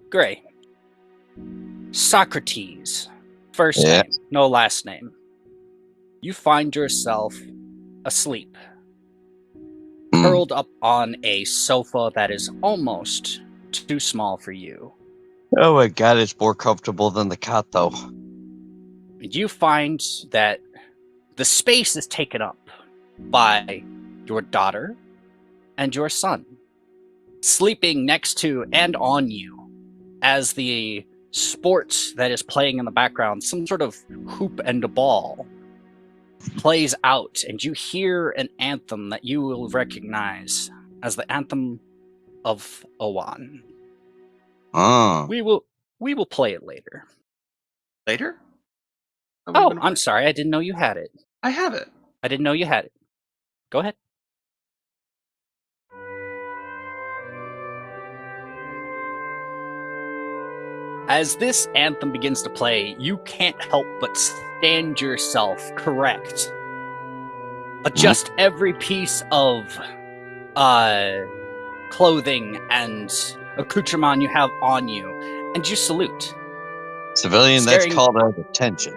Gray. Socrates. First Yeah. name, no last name. You find yourself asleep, curled up on a sofa that is almost too small for you. Oh my god, it's more comfortable than the cot, though. You find that the space is taken up by your daughter and your son, sleeping next to and on you as the sport that is playing in the background, some sort of hoop and a ball, plays out, and you hear an anthem that you will recognize as the anthem of Owan. We will play it later. Later? Oh, I'm sorry. I didn't know you had it. I have it. I didn't know you had it. Go ahead. As this anthem begins to play, you can't help but stand yourself correct. Adjust every piece of clothing and accoutrement you have on you, and you salute. Civilian, that's called out attention.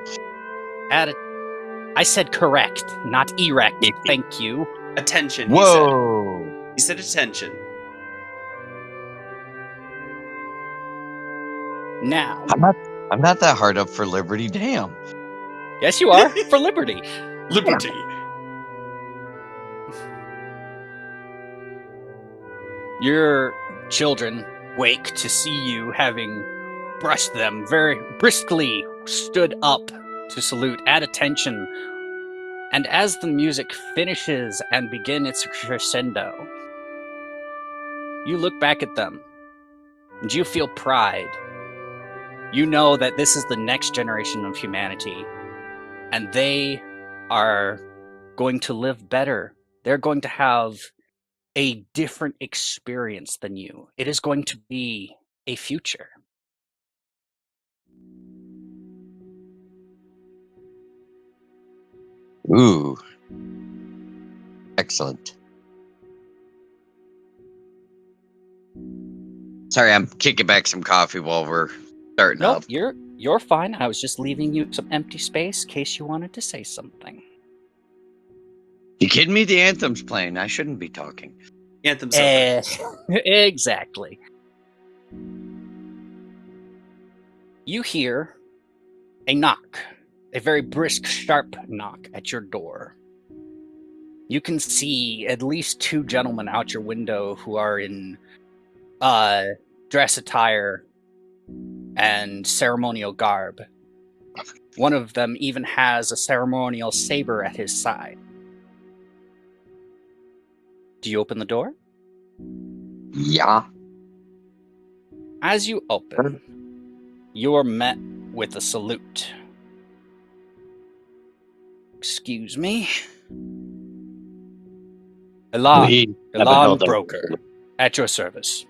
I said correct, not erect. Thank you. Attention. Whoa! He said attention. Now, I'm not that hard up for liberty. Damn. Yes, you are for liberty. Liberty. Your children wake to see you, having brushed them very briskly, stood up to salute at attention. And as the music finishes and begins its crescendo, you look back at them and you feel pride. You know that this is the next generation of humanity, and they are going to live better. They're going to have a different experience than you. It is going to be a future. Ooh. Excellent. Sorry, I'm kicking back some coffee while we're starting up. You're fine. I was just leaving you some empty space in case you wanted to say something. You kidding me? The anthem's playing. I shouldn't be talking. Anthem's over. Exactly. You hear a knock, a very brisk, sharp knock at your door. You can see at least two gentlemen out your window who are in dress attire and ceremonial garb. One of them even has a ceremonial saber at his side. Do you open the door? Yeah. As you open, you're met with a salute. Excuse me. Elan Broker, at your service.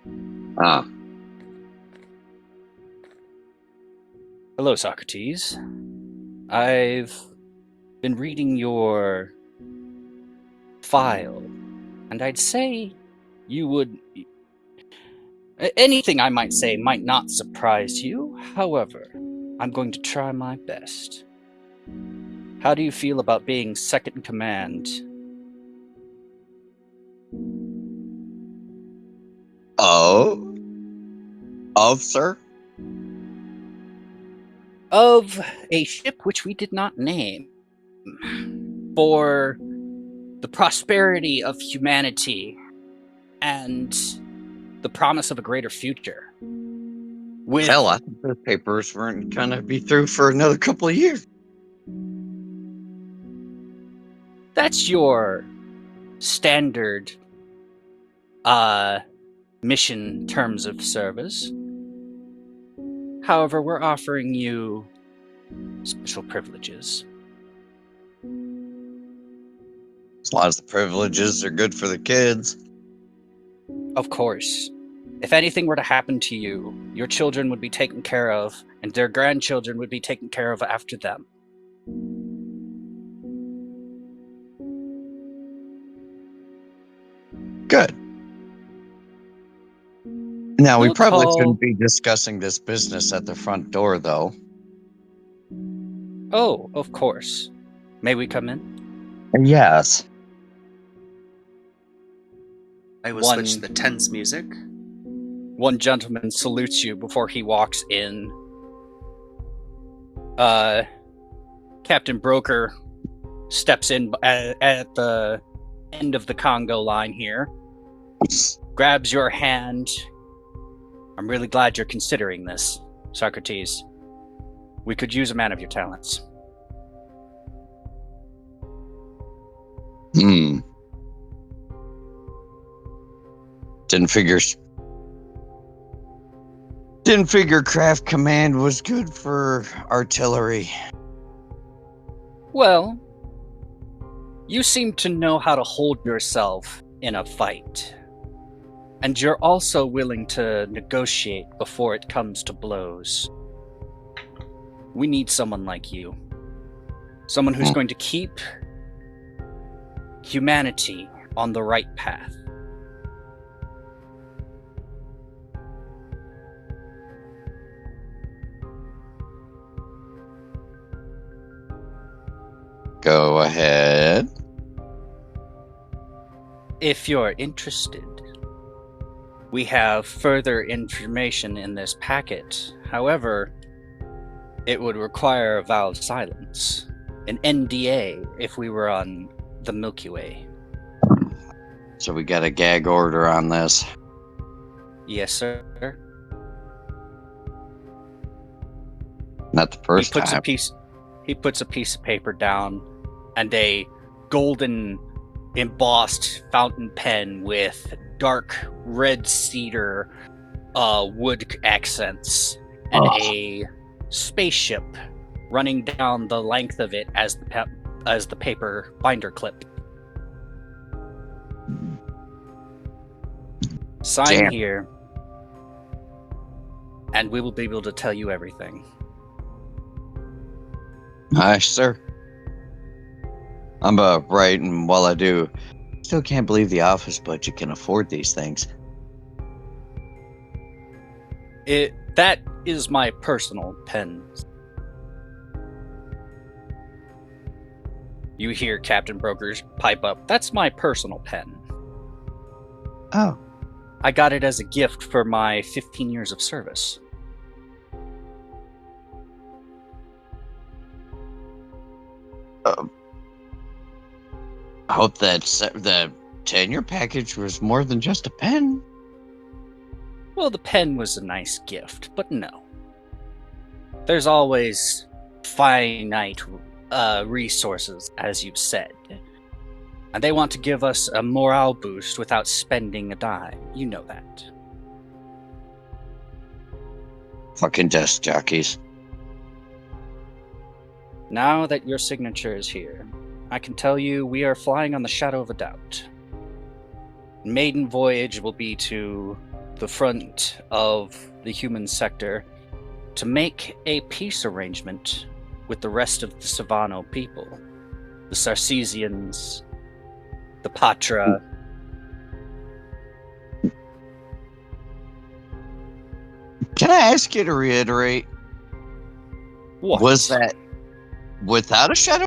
Hello, Socrates. I've been reading your file, and I'd say you would... Anything I might say might not surprise you. However, I'm going to try my best. How do you feel about being second in command? Sir? Of a ship which we did not name. For the prosperity of humanity and the promise of a greater future. Hell, I think those papers weren't gonna be through for another couple of years. That's your standard mission terms of service. However, we're offering you special privileges. As long as the privileges are good for the kids. Of course. If anything were to happen to you, your children would be taken care of, and their grandchildren would be taken care of after them. Good. Now, we We'll probably call- shouldn't be discussing this business at the front door, though. Oh, of course. May we come in? Yes. I will One- switch the tense music. One gentleman salutes you before he walks in. Captain Broker steps in at the end of the Congo line here, grabs your hand. I'm really glad you're considering this, Socrates. We could use a man of your talents. Didn't figure Craft Command was good for artillery. Well, you seem to know how to hold yourself in a fight. And you're also willing to negotiate before it comes to blows. We need someone like you. Someone who's going to keep humanity on the right path. Go ahead. If you're interested, we have further information in this packet. However, it would require a vow of silence, an NDA if we were on the Milky Way. So we got a gag order on this. Yes, sir. Not the first time. He puts a piece of paper down, and a golden embossed fountain pen with dark red cedar wood accents and a spaceship running down the length of it as the paper binder clip. Sign Damn. here, and we will be able to tell you everything. Aye, sir. I'm right, and while I do, still can't believe the office budget can afford these things. That is my personal pen. You hear Captain Broker's pipe up. That's my personal pen. Oh. I got it as a gift for my 15 years of service. I hope that the tenure package was more than just a pen. Well, the pen was a nice gift, but no. There's always finite resources, as you've said. And they want to give us a morale boost without spending a dime. You know that. Fucking desk jockeys. Now that your signature is here, I can tell you we are flying on the shadow of a doubt. Maiden voyage will be to the front of the human sector to make a peace arrangement with the rest of the Savano people. The Sarcesians, the Patra. Can I ask you to reiterate? What? Was that without a shadow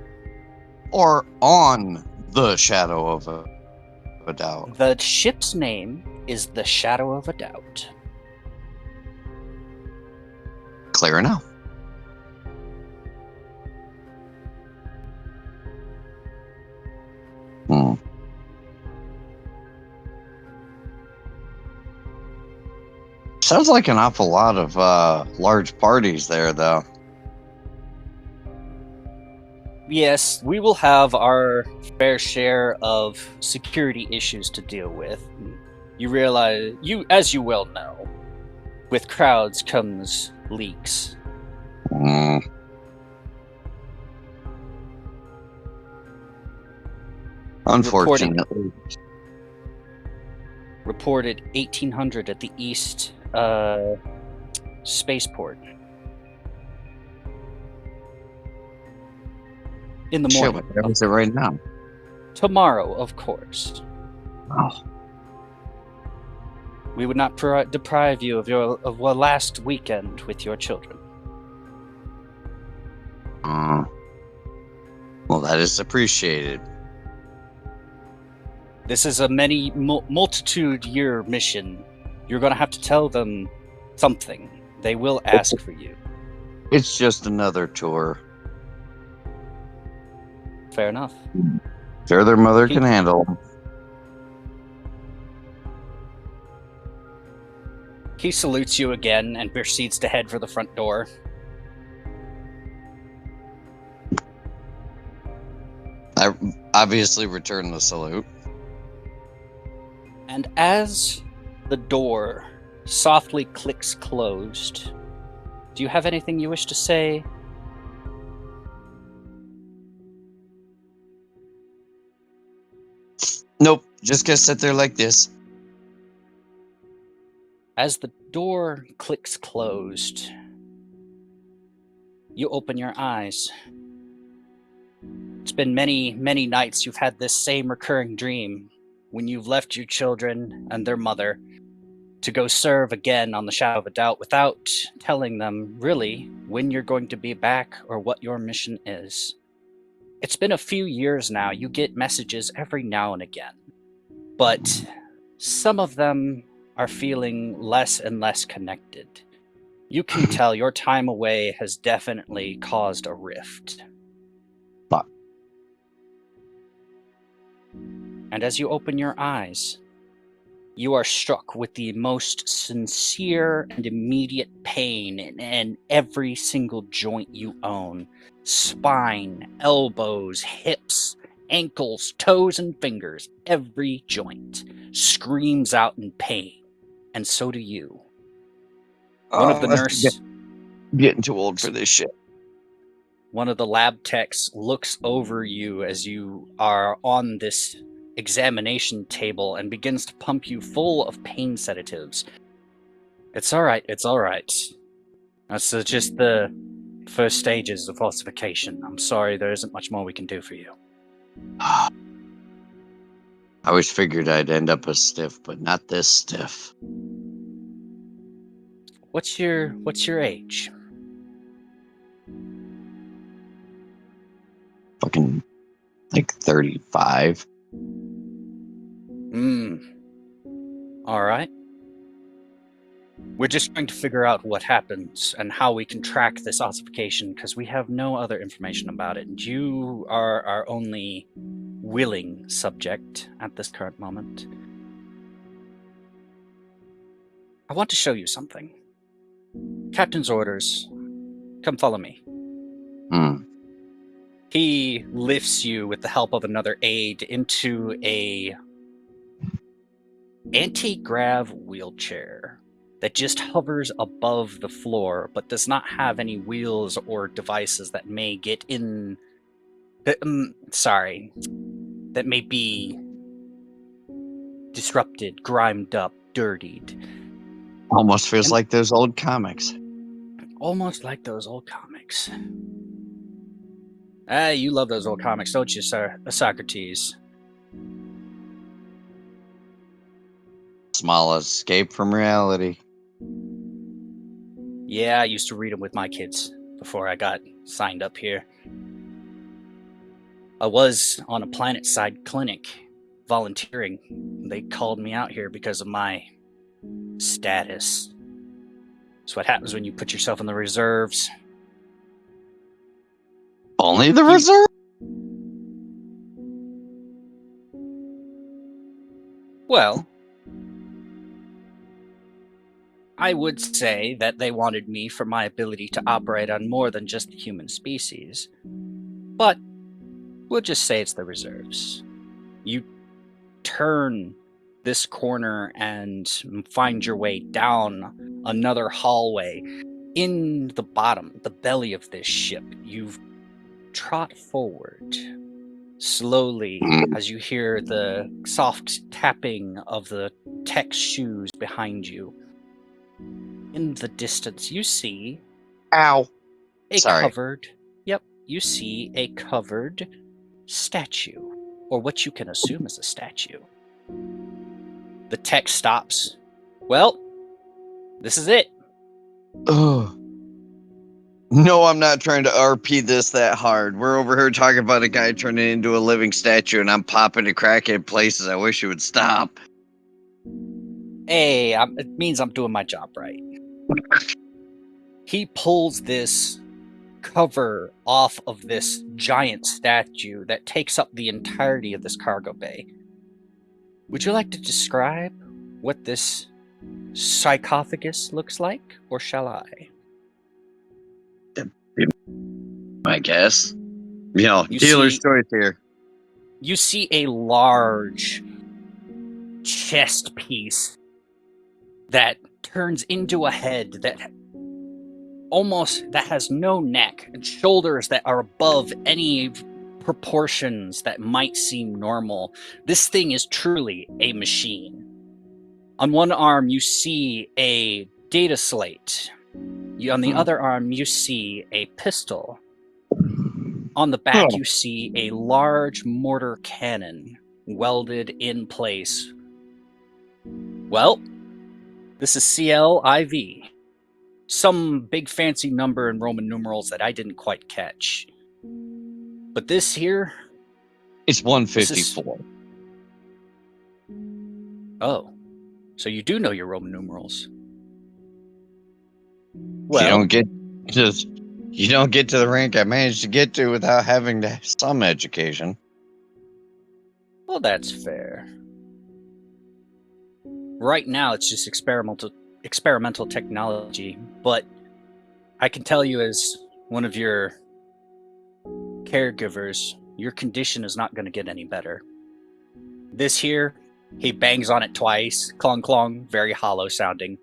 or on the shadow of a doubt? The ship's name is the Shadow of a Doubt. Clear enough. Sounds like an awful lot of large parties there, though. Yes, we will have our fair share of security issues to deal with. You realize, as you well know, with crowds comes leaks. Unfortunately. Reported 1800 at the east spaceport. In the morning. Shit, what is it right now? Tomorrow, of course. Oh. We would not deprive you of your last weekend with your children. Well, that is appreciated. This is a multitude-year mission. You're going to have to tell them something. They will ask for you. It's just another tour. Fair enough. Sure, their mother can handle them. He salutes you again and proceeds to head for the front door. I obviously return the salute. And as the door softly clicks closed, do you have anything you wish to say? Nope, just gonna sit there like this. As the door clicks closed, you open your eyes. It's been many, many nights you've had this same recurring dream when you've left your children and their mother to go serve again on the Shadow of a Doubt without telling them really when you're going to be back or what your mission is. It's been a few years now. You get messages every now and again, but some of them are feeling less and less connected. You can tell your time away has definitely caused a rift. Fuck. And as you open your eyes, you are struck with the most sincere and immediate pain in every single joint you own. Spine, elbows, hips, ankles, toes, and fingers. Every joint screams out in pain. And so do you. One of the nurse... Getting too old for this shit. One of the lab techs looks over you as you are on this examination table and begins to pump you full of pain sedatives. It's all right. It's all right. That's just the first stages of falsification. I'm sorry, there isn't much more we can do for you. I always figured I'd end up a stiff, but not this stiff. What's your age? Fucking like 35. All right. We're just trying to figure out what happens and how we can track this ossification because we have no other information about it. You are our only willing subject at this current moment. I want to show you something. Captain's orders. Come follow me. He lifts you with the help of another aide into a anti-grav wheelchair that just hovers above the floor, but does not have any wheels or devices that may get in... that may be disrupted, grimed up, dirtied. Almost feels like those old comics. Almost like those old comics. You love those old comics, don't you, sir? Socrates. Small escape from reality. Yeah, I used to read them with my kids before I got signed up here. I was on a planet-side clinic volunteering. They called me out here because of my status. That's what happens when you put yourself in the reserves. Only the reserve? Well, I would say that they wanted me for my ability to operate on more than just the human species. But we'll just say it's the reserves. You turn this corner and find your way down another hallway. In the bottom, the belly of this ship, you trot forward slowly as you hear the soft tapping of the tech's shoes behind you. In the distance, you see you see a covered statue, or what you can assume is a statue. The tech stops Well, this is it. Oh. No, I'm not trying to RP this that hard. We're over here talking about a guy turning into a living statue, and I'm popping a crack in places. I wish you would stop. Hey, it means I'm doing my job right. He pulls this cover off of this giant statue that takes up the entirety of this cargo bay. Would you like to describe what this sarcophagus looks like, or shall I? I guess. You Dealer's see- choice here. You see a large chest piece that turns into a head that has no neck and shoulders that are above any proportions that might seem normal. This thing is truly a machine. On one arm, you see a data slate. On the other arm, you see a pistol. On the back, you see a large mortar cannon welded in place. Well, this is CLIV. Some big fancy number in Roman numerals that I didn't quite catch. But this here... It's 154. Oh, so you do know your Roman numerals. You don't get to the rank I managed to get to without having to have some education. Well, that's fair. Right now, it's just experimental technology, but I can tell you as one of your caregivers, your condition is not going to get any better. This here, he bangs on it twice, clong clong, very hollow sounding.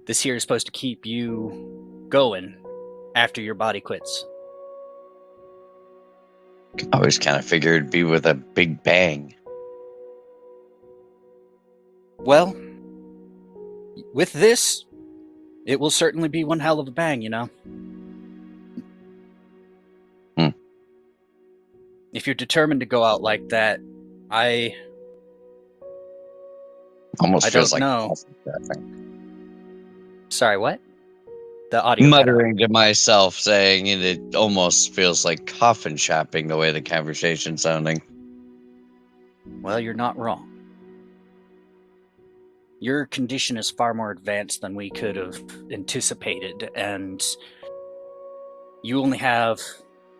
This here is supposed to keep you going after your body quits. I always kind of figured it'd be with a big bang. Well, with this, it will certainly be one hell of a bang, you know? If you're determined to go out like that, I Almost feels don't like know. Sorry, what? The audio muttering to myself, saying it almost feels like coffin shopping the way the conversation's sounding. Well, you're not wrong. Your condition is far more advanced than we could have anticipated, and you only have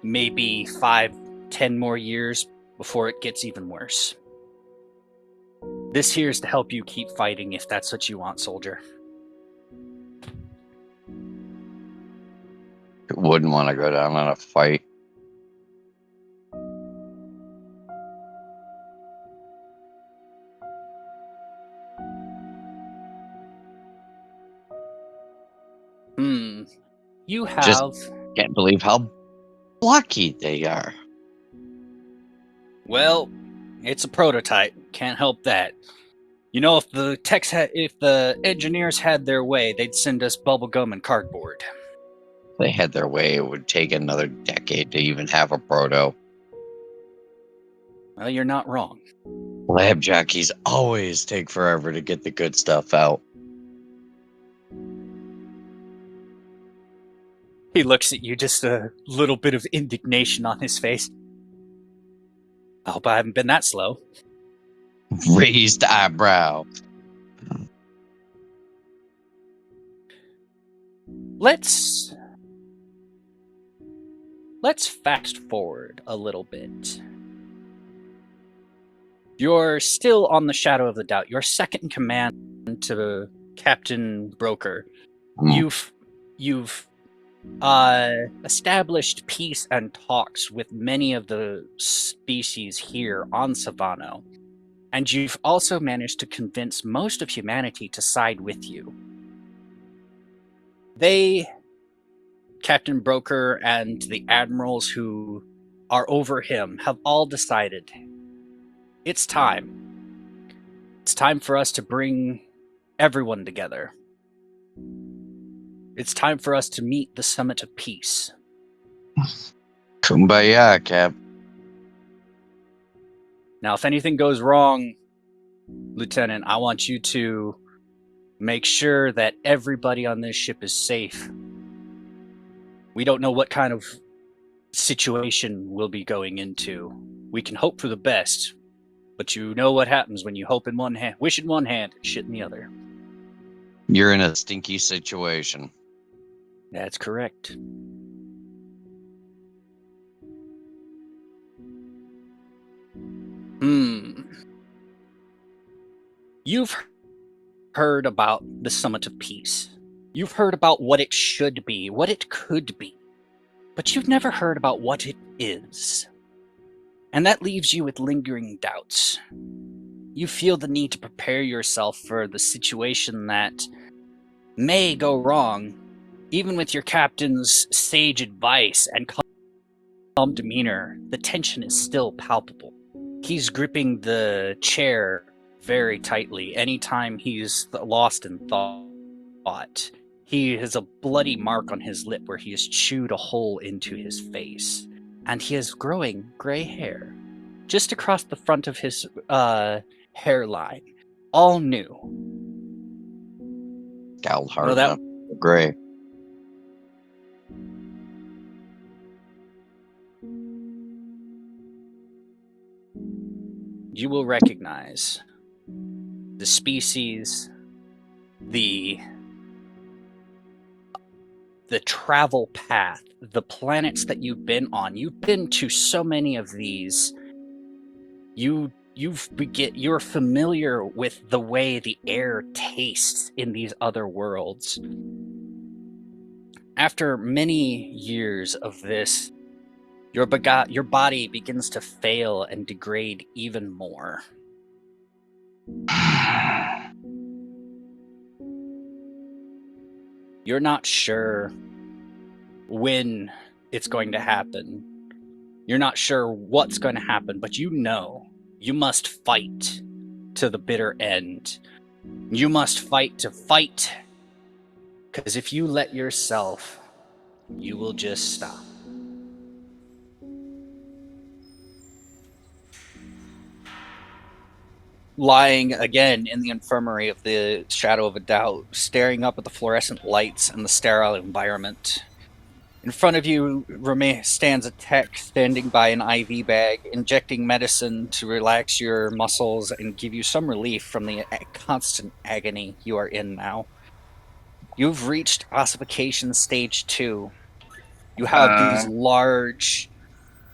maybe 5-10 more years before it gets even worse. This here is to help you keep fighting if that's what you want, soldier. Wouldn't want to go down on a fight. You have... Just can't believe how lucky they are. Well, it's a prototype. Can't help that. You know, if the engineers had their way, they'd send us bubblegum and cardboard. If they had their way, it would take another decade to even have a proto. Well, you're not wrong. Lab jockeys always take forever to get the good stuff out. He looks at you, just a little bit of indignation on his face. I hope I haven't been that slow. Raised eyebrow. Let's fast forward a little bit. You're still on the Shadow of the Doubt. You're second in command to Captain Broker. You've established peace and talks with many of the species here on Savano, and you've also managed to convince most of humanity to side with you. Captain Broker and the admirals who are over him have all decided it's time. It's time for us to bring everyone together. It's time for us to meet the summit of peace. Kumbaya, Cap. Now, if anything goes wrong, Lieutenant, I want you to Make sure that everybody on this ship is safe. We don't know what kind of situation we'll be going into. We can hope for the best, but you know what happens when you hope in one hand, wish in one hand, and shit in the other. You're in a stinky situation. That's correct. You've heard about the Summit of Peace. You've heard about what it should be, what it could be, but you've never heard about what it is. And that leaves you with lingering doubts. You feel the need to prepare yourself for the situation that may go wrong, even with your captain's sage advice and calm demeanor. The tension is still palpable. He's gripping the chair very tightly anytime he's lost in thought. He has a bloody mark on his lip where he has chewed a hole into his face, and he has growing gray hair just across the front of his hairline, all new. Scowled hard No, that- enough. Gray. You will recognize the species, the travel path, the planets that you've been on. You've been to so many of these. You're familiar with the way the air tastes in these other worlds. After many years of this, your body begins to fail and degrade even more. You're not sure when it's going to happen. You're not sure what's going to happen, but you know you must fight to the bitter end. You must fight to fight, because if you let yourself, you will just stop. Lying again in the infirmary of the Shadow of a Doubt, staring up at the fluorescent lights and the sterile environment. In front of you stands a tech standing by an IV bag, injecting medicine to relax your muscles and give you some relief from the constant agony you are in now. You've reached ossification stage 2. You have these large,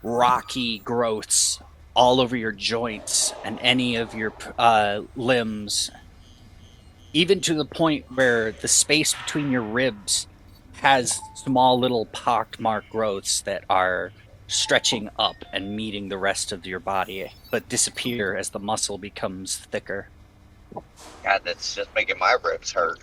rocky growths all over your joints and any of your limbs, even to the point where the space between your ribs has small little pockmark growths that are stretching up and meeting the rest of your body, but disappear as the muscle becomes thicker. God, that's just making my ribs hurt.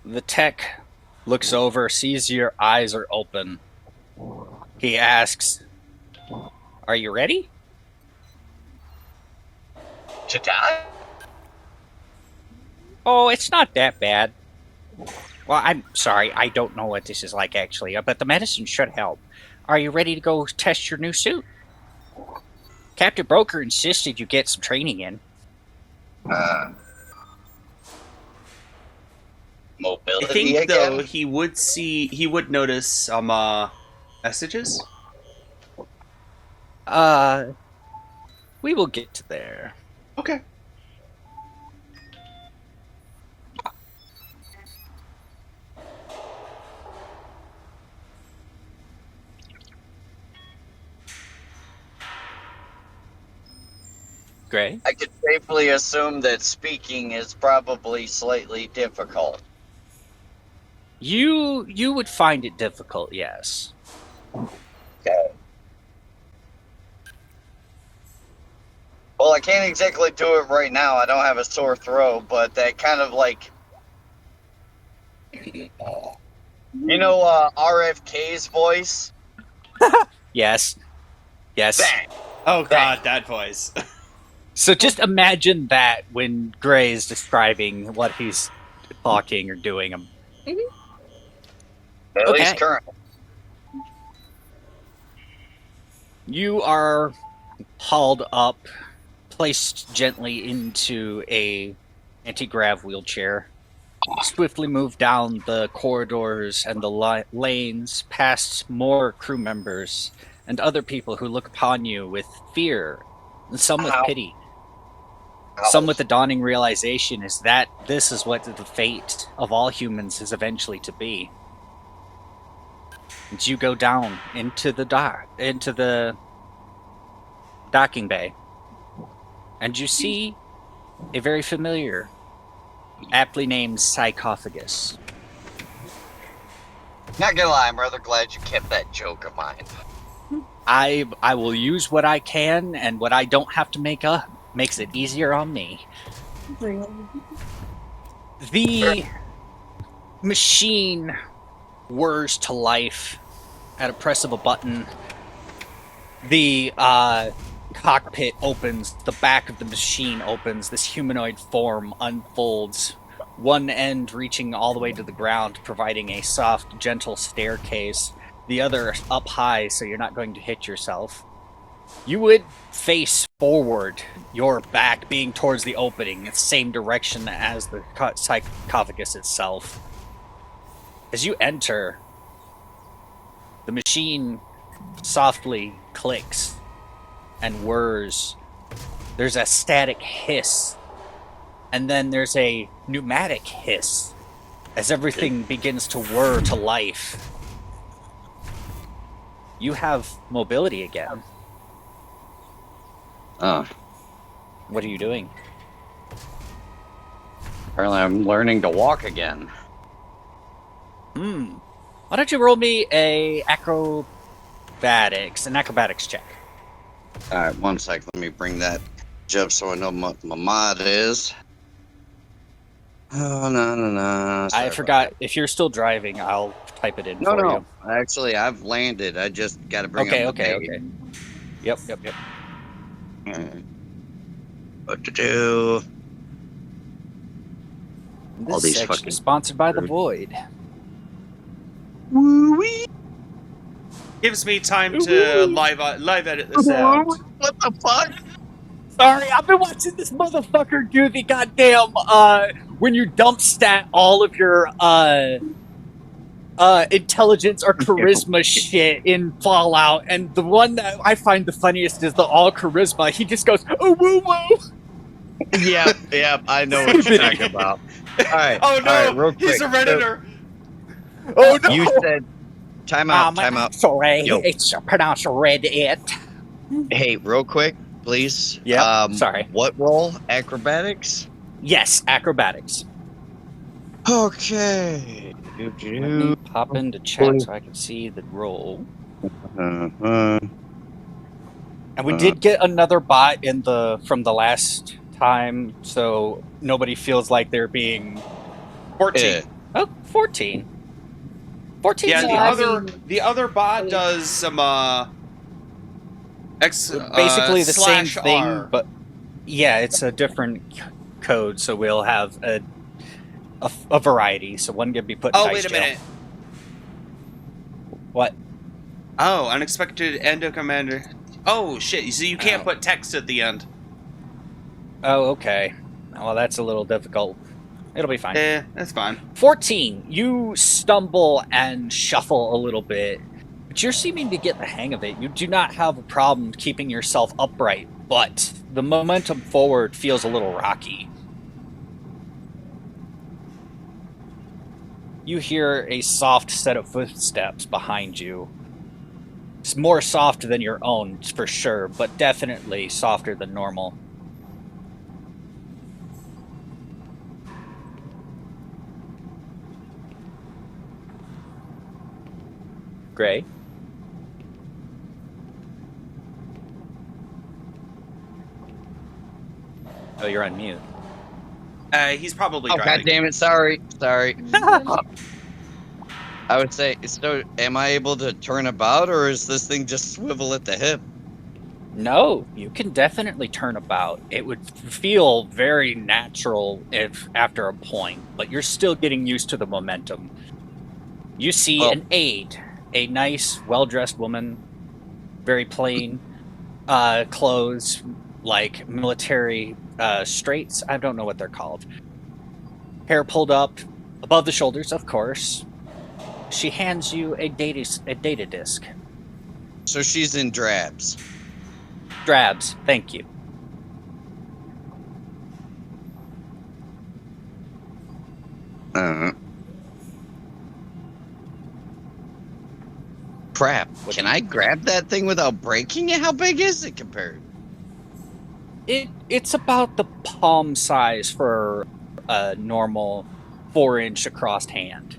The tech looks over, sees your eyes are open. He asks, "Are you ready?" To die? "Oh, it's not that bad." "Well, I'm sorry, I don't know what this is like actually, but the medicine should help. Are you ready to go test your new suit? Captain Broker insisted you get some training in." Mobility I think again? though he would notice some messages. We will get to there. Okay. Gray? I could safely assume that speaking is probably slightly difficult. You would find it difficult, yes. Okay. Well, I can't exactly do it right now. I don't have a sore throat, but that kind of like... You know RFK's voice? Yes. Yes. That. Oh god, that voice. So just imagine that when Gray is describing what he's talking or doing. At Okay. least current. You are hauled up, placed gently into a anti-grav wheelchair, swiftly move down the corridors and the lanes, past more crew members and other people who look upon you with fear, and some with pity. Some with the dawning realization is that this is what the fate of all humans is eventually to be. And you go down into the docking bay, and you see a very familiar, aptly named sarcophagus. Not gonna lie, I'm rather glad you kept that joke of mine. I will use what I can, and what I don't have to make up makes it easier on me. The machine whirs to life at a press of a button. The cockpit opens, the back of the machine opens, this humanoid form unfolds, one end reaching all the way to the ground, providing a soft, gentle staircase, the other up high so you're not going to hit yourself. You would face forward, your back being towards the opening, the same direction as the sarcophagus itself. As you enter, the machine softly clicks and whirs. There's a static hiss, and then there's a pneumatic hiss as everything begins to whir to life. You have mobility again. What are you doing? Apparently I'm learning to walk again. Why don't you roll me an acrobatics check? Alright, one sec. Let me bring that up so I know what my mod is. Oh, no. I forgot. If you're still driving, I'll type it in for you. No. Actually, I've landed. I just got to bring up the page. Okay. Yep. What to do? This All these section fucking is sponsored by the Void. Woo-wee. Gives me time to live edit this out. What the fuck? Sorry, I've been watching this motherfucker do the goddamn when you dump stat all of your intelligence or charisma shit in Fallout, and the one that I find the funniest is the all charisma. He just goes, oh woo woo. Yep, I know what you're talking about. Alright. Oh no, all right, real quick. he's a redditor. Oh no! You said time out. Sorry, Yo. it's pronounced Reddit. Hey, real quick, please. Yeah. Sorry. What role? Acrobatics? Yes, acrobatics. Okay. Let me pop into chat so I can see the roll. And we did get another bot from the last time, so nobody feels like they're being 14. Oh, 14. 14. Yeah, the other bot does some basically the same thing, R. but yeah, it's a different code, so we'll have a variety. So one can be put in Oh, dice wait a jail. minute. What? Oh, unexpected end of commander. Oh shit! So you can't put text at the end. Oh, okay. Well, that's a little difficult. It'll be fine. That's fine. 14. You stumble and shuffle a little bit, but you're seeming to get the hang of it. You do not have a problem keeping yourself upright, but the momentum forward feels a little rocky. You hear a soft set of footsteps behind you. It's more soft than your own, for sure, but definitely softer than normal. Gray? Oh, you're on mute. He's probably Oh, driving. God damn it. Sorry. I would say, so am I able to turn about, or is this thing just swivel at the hip? No, you can definitely turn about. It would feel very natural if after a point, but you're still getting used to the momentum. You see an aide, a nice, well-dressed woman, very plain. clothes, like military straights. I don't know what they're called. Hair pulled up above the shoulders, of course. She hands you a data disk. So she's in drabs. Drabs, thank you. Crap. Can I grab that thing without breaking it? How big is it compared? It's about the palm size for a normal 4-inch across hand.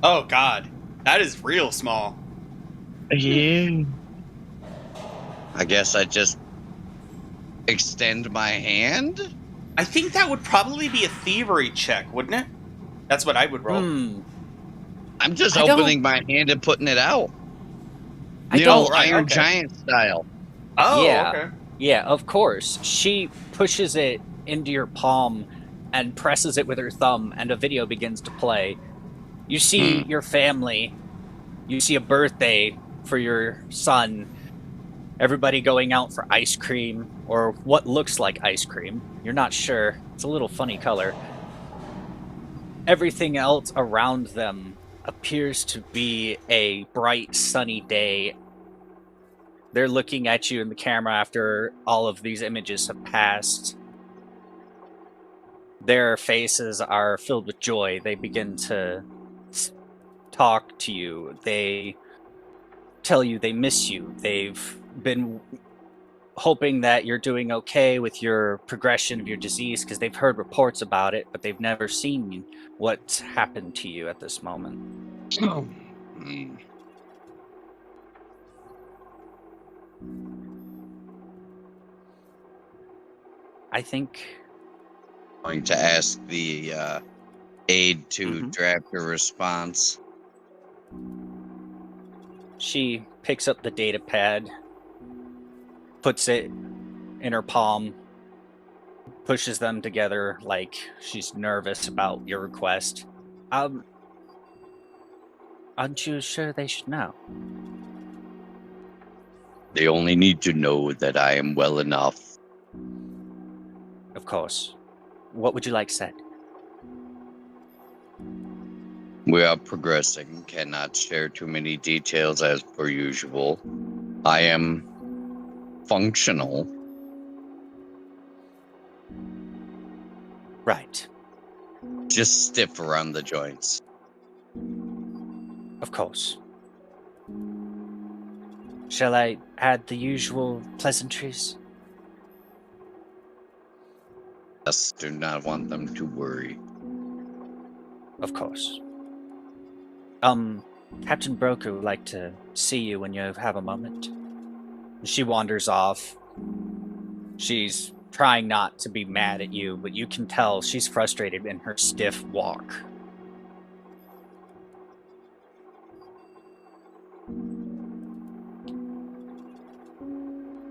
Oh God, that is real small. Yeah. I guess I just extend my hand. I think that would probably be a thievery check, wouldn't it? That's what I would roll. I'm just I opening my hand and putting it out. I don't. Iron Giant style. Oh, Yeah. okay. Yeah, of course. She pushes it into your palm and presses it with her thumb, and a video begins to play. You see your family. You see a birthday for your son. Everybody going out for ice cream, or what looks like ice cream. You're not sure. It's a little funny color. Everything else around them appears to be a bright, sunny day. They're looking at you in the camera after all of these images have passed. Their faces are filled with joy. They begin to talk to you. They tell you they miss you. They've been hoping that you're doing okay with your progression of your disease because they've heard reports about it, but they've never seen what's happened to you at this moment. I think Going to ask the aide to draft a response. she picks up the data pad, puts it in her palm, pushes them together like she's nervous about your request. Aren't you sure they should know? They only need to know that I am well enough. Of course. What would you like said? We are progressing. Cannot share too many details as per usual. I am functional. Right. Just stiff around the joints. Of course. Shall I add the usual pleasantries? Yes, do not want them to worry. Of course. Captain Broker would like to see you when you have a moment. She wanders off. She's trying not to be mad at you, but you can tell she's frustrated in her stiff walk.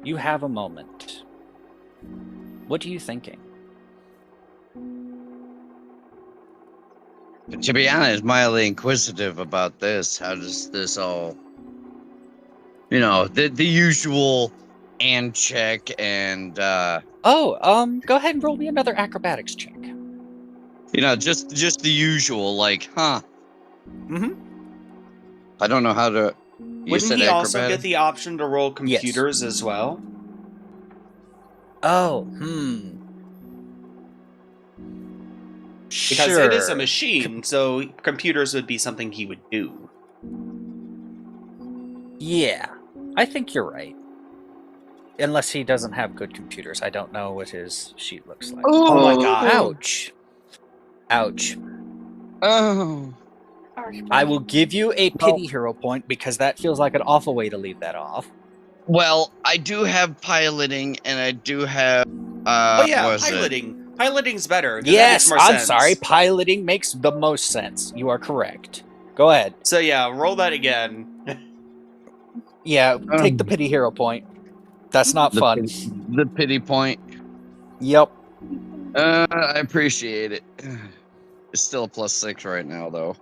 You have a moment. What are you thinking? To be honest, mildly inquisitive about this. How does this all... the usual and check and... Go ahead and roll me another acrobatics check. Just the usual, like, huh? Mm-hmm. I don't know how to... Wouldn't he also get the option to roll computers as well? Oh, Because sure. it is a machine, so computers would be something he would do. Yeah, I think you're right. Unless he doesn't have good computers. I don't know what his sheet looks like. Oh my god. Ouch. Ouch. Oh. I will give you a pity hero point because that feels like an awful way to leave that off. Well, I do have piloting, and I do have... piloting. Piloting's better. Yes, that makes more I'm sense. sorry. Piloting makes the most sense. You are correct. Go ahead. So yeah, roll that again. Yeah, take the pity hero point. That's not fun. The pity point. Yep. I appreciate it. It's still a +6 right now, though.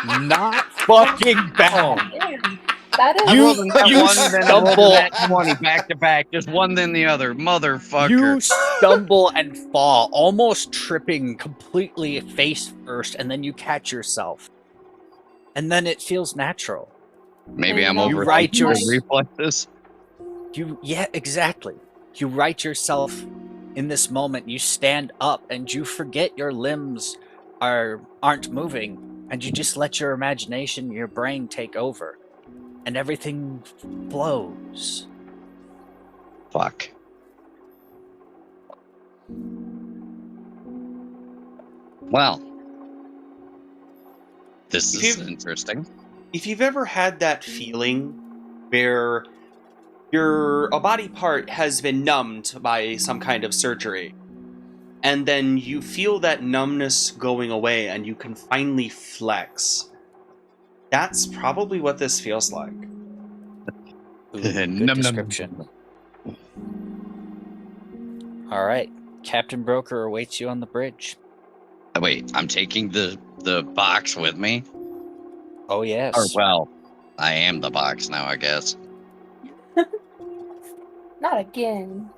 not fucking bad. Man, that I is. rolled a nat you one, then I rolled a stumble. nat 20 back to back, just one then the other. Motherfucker. You stumble and fall, almost tripping completely face first, and then you catch yourself. And then it feels natural. Maybe I'm You overthinking write your the reflexes. Yeah, exactly. You right yourself in this moment. You stand up and you forget your limbs aren't moving, and you just let your imagination, your brain take over, and everything flows. Fuck. Well, this is interesting. If you've ever had that feeling where a body part has been numbed by some kind of surgery, and then you feel that numbness going away and you can finally flex, that's probably what this feels like. Ooh, good Num, num. description. All right, Captain Broker awaits you on the bridge. Wait, I'm taking the box with me? Oh yes. Or, well, I am the box now, I guess. Not again.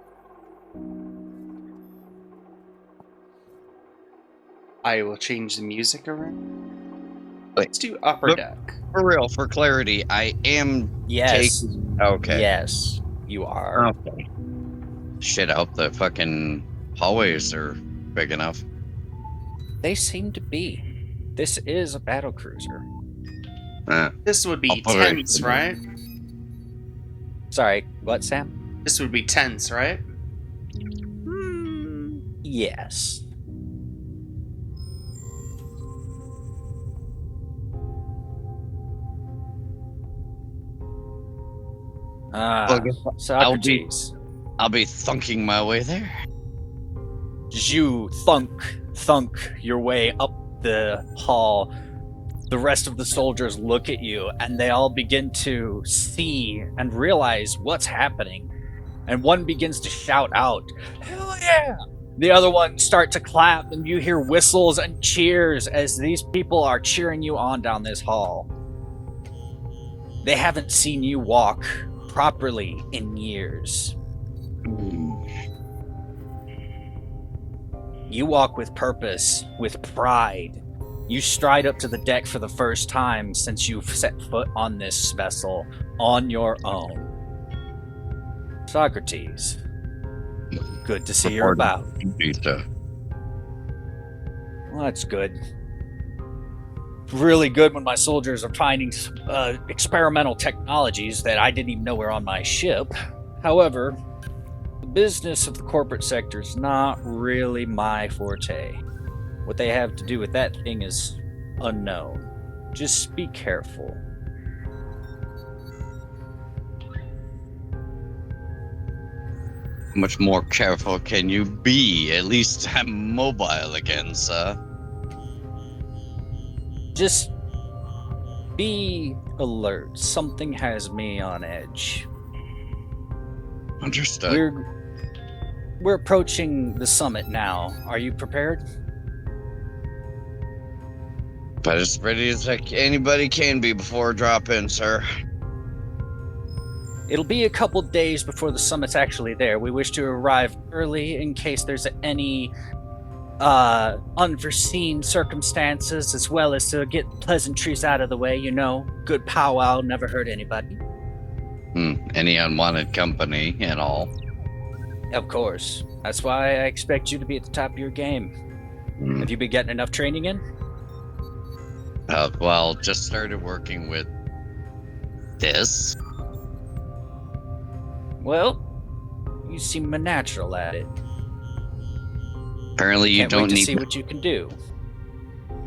I will change the music around. Wait, Let's do upper look. deck. For real, for clarity, I am Yes. taking... Okay. Yes, you are. Okay. Shit, I hope the fucking hallways are big enough. They seem to be. This is a battle cruiser. This would be I'll put it tense, in. right? Sorry, what, Sam? This would be tense, right? Yes. Well, Socrates. I'll be thunking my way there. You thunk your way up the hall. The rest of the soldiers look at you, and they all begin to see and realize what's happening. And one begins to shout out, "Hell yeah!" The other ones start to clap, and you hear whistles and cheers as these people are cheering you on down this hall. They haven't seen you walk properly in years. You walk with purpose, with pride. You stride up to the deck for the first time since you've set foot on this vessel on your own. Socrates, good to see you're about. Well, that's good. Really good when my soldiers are finding experimental technologies that I didn't even know were on my ship. However, the business of the corporate sector is not really my forte. What they have to do with that thing is unknown. Just be careful. How much more careful can you be? At least I'm mobile again, sir. Just be alert. Something has me on edge. Understood. We're approaching the summit now. Are you prepared? But as ready as anybody can be before drop in, sir. It'll be a couple days before the summit's actually there. We wish to arrive early in case there's any unforeseen circumstances, as well as to get pleasantries out of the way. You know, good powwow never hurt anybody. Any unwanted company and all. Of course. That's why I expect you to be at the top of your game. Have you been getting enough training in? Well, just started working with this. Well, you seem natural at it. Apparently you Can't don't wait to need see what you can do.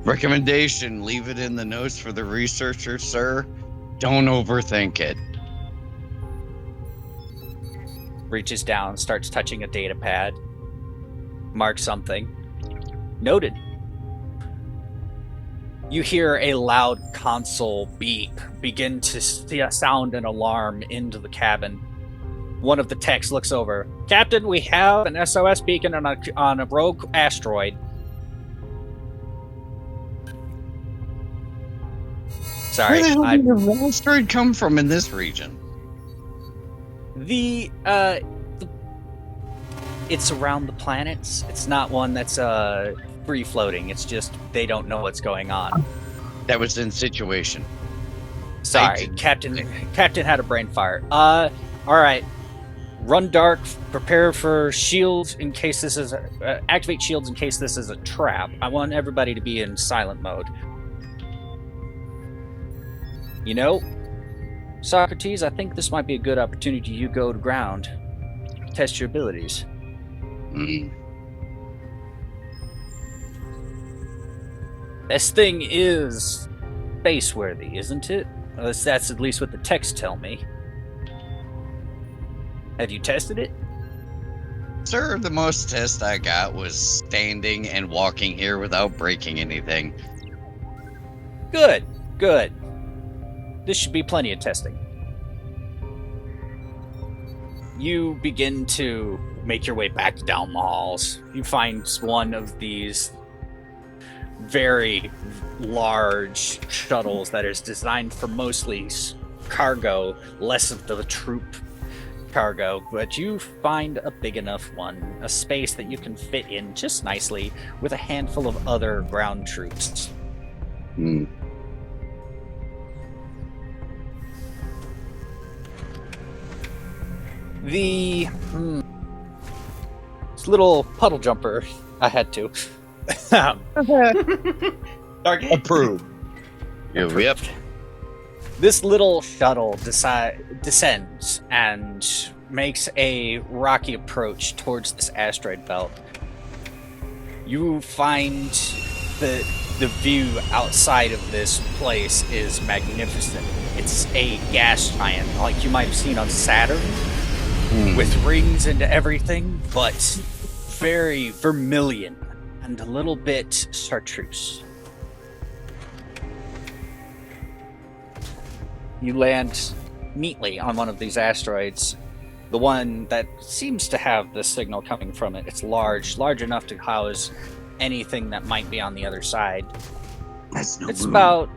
Recommendation, leave it in the notes for the researcher, sir. Don't overthink it. Reaches down, starts touching a data pad. Marks something. Noted. You hear a loud console beep begin to sound an alarm into the cabin. One of the techs looks over. Captain, we have an SOS beacon on a rogue asteroid. Sorry, Where the hell I did the asteroid come from in this region? it's around the planets. It's not one that's free floating. It's just they don't know what's going on. That was in situation. Sorry, Captain had a brain fire. All right. Run dark. Prepare for shields in case this is activate shields in case this is a trap. I want everybody to be in silent mode. You know, Socrates, I think this might be a good opportunity. You go to ground, test your abilities. Mm. This thing is space-worthy, isn't it? That's at least what the texts tell me. Have you tested it? Sir, the most test I got was standing and walking here without breaking anything. Good, good. This should be plenty of testing. You begin to make your way back down the halls. You find one of these very large shuttles that is designed for mostly cargo, less of the troop cargo, but you find a big enough one, a space that you can fit in just nicely with a handful of other ground troops. Hmm. This little puddle jumper, I had to. Target. Approved. Yep. This little shuttle descends and makes a rocky approach towards this asteroid belt. You find the view outside of this place is magnificent. It's a gas giant, like you might have seen on Saturn, with rings and everything, but very vermilion and a little bit chartreuse. You land neatly on one of these asteroids, the one that seems to have the signal coming from it. It's large enough to house anything that might be on the other side. That's no It's moon. about...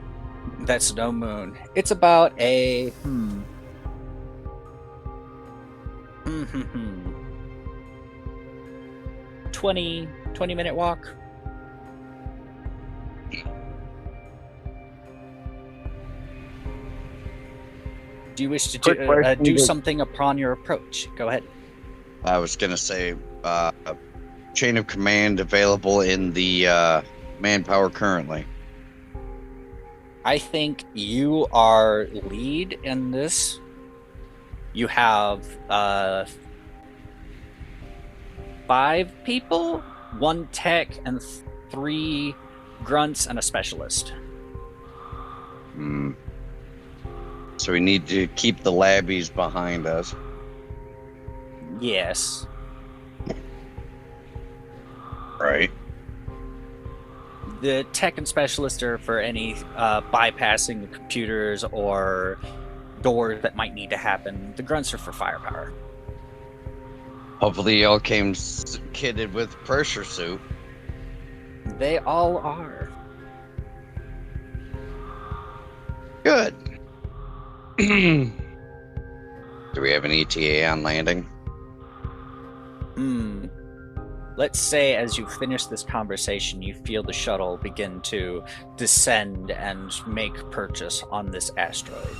That's no moon. It's about a... 20-minute walk. Do you wish to do something upon your approach? Go ahead. I was gonna say, chain of command available in the manpower currently. I think you are lead in this. You have 5 people, 1 tech, and 3 grunts and a specialist. So we need to keep the labbies behind us. Yes. Right. The tech and specialist are for any bypassing the computers or doors that might need to happen. The grunts are for firepower. Hopefully y'all came kitted with pressure suit. They all are. Good. Do we have an ETA on landing? Let's say as you finish this conversation, you feel the shuttle begin to descend and make purchase on this asteroid.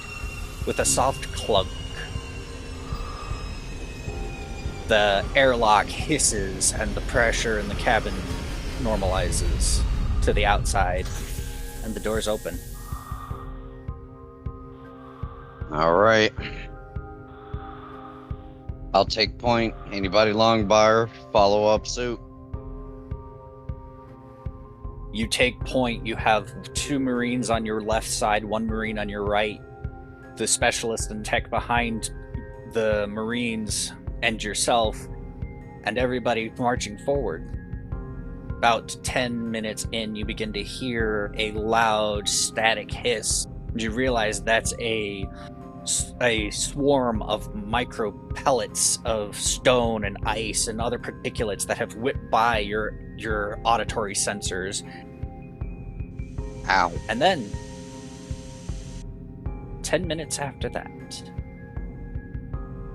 With a soft clunk, the airlock hisses and the pressure in the cabin normalizes to the outside, and the doors open. All right. I'll take point. Anybody long bar, follow up suit. You take point. You have 2 Marines on your left side, 1 Marine on your right. The specialist and tech behind the Marines and yourself, and everybody marching forward. About 10 minutes in, you begin to hear a loud static hiss. You realize that's a swarm of micro pellets of stone and ice and other particulates that have whipped by your auditory sensors. Ow. And then 10 minutes after that,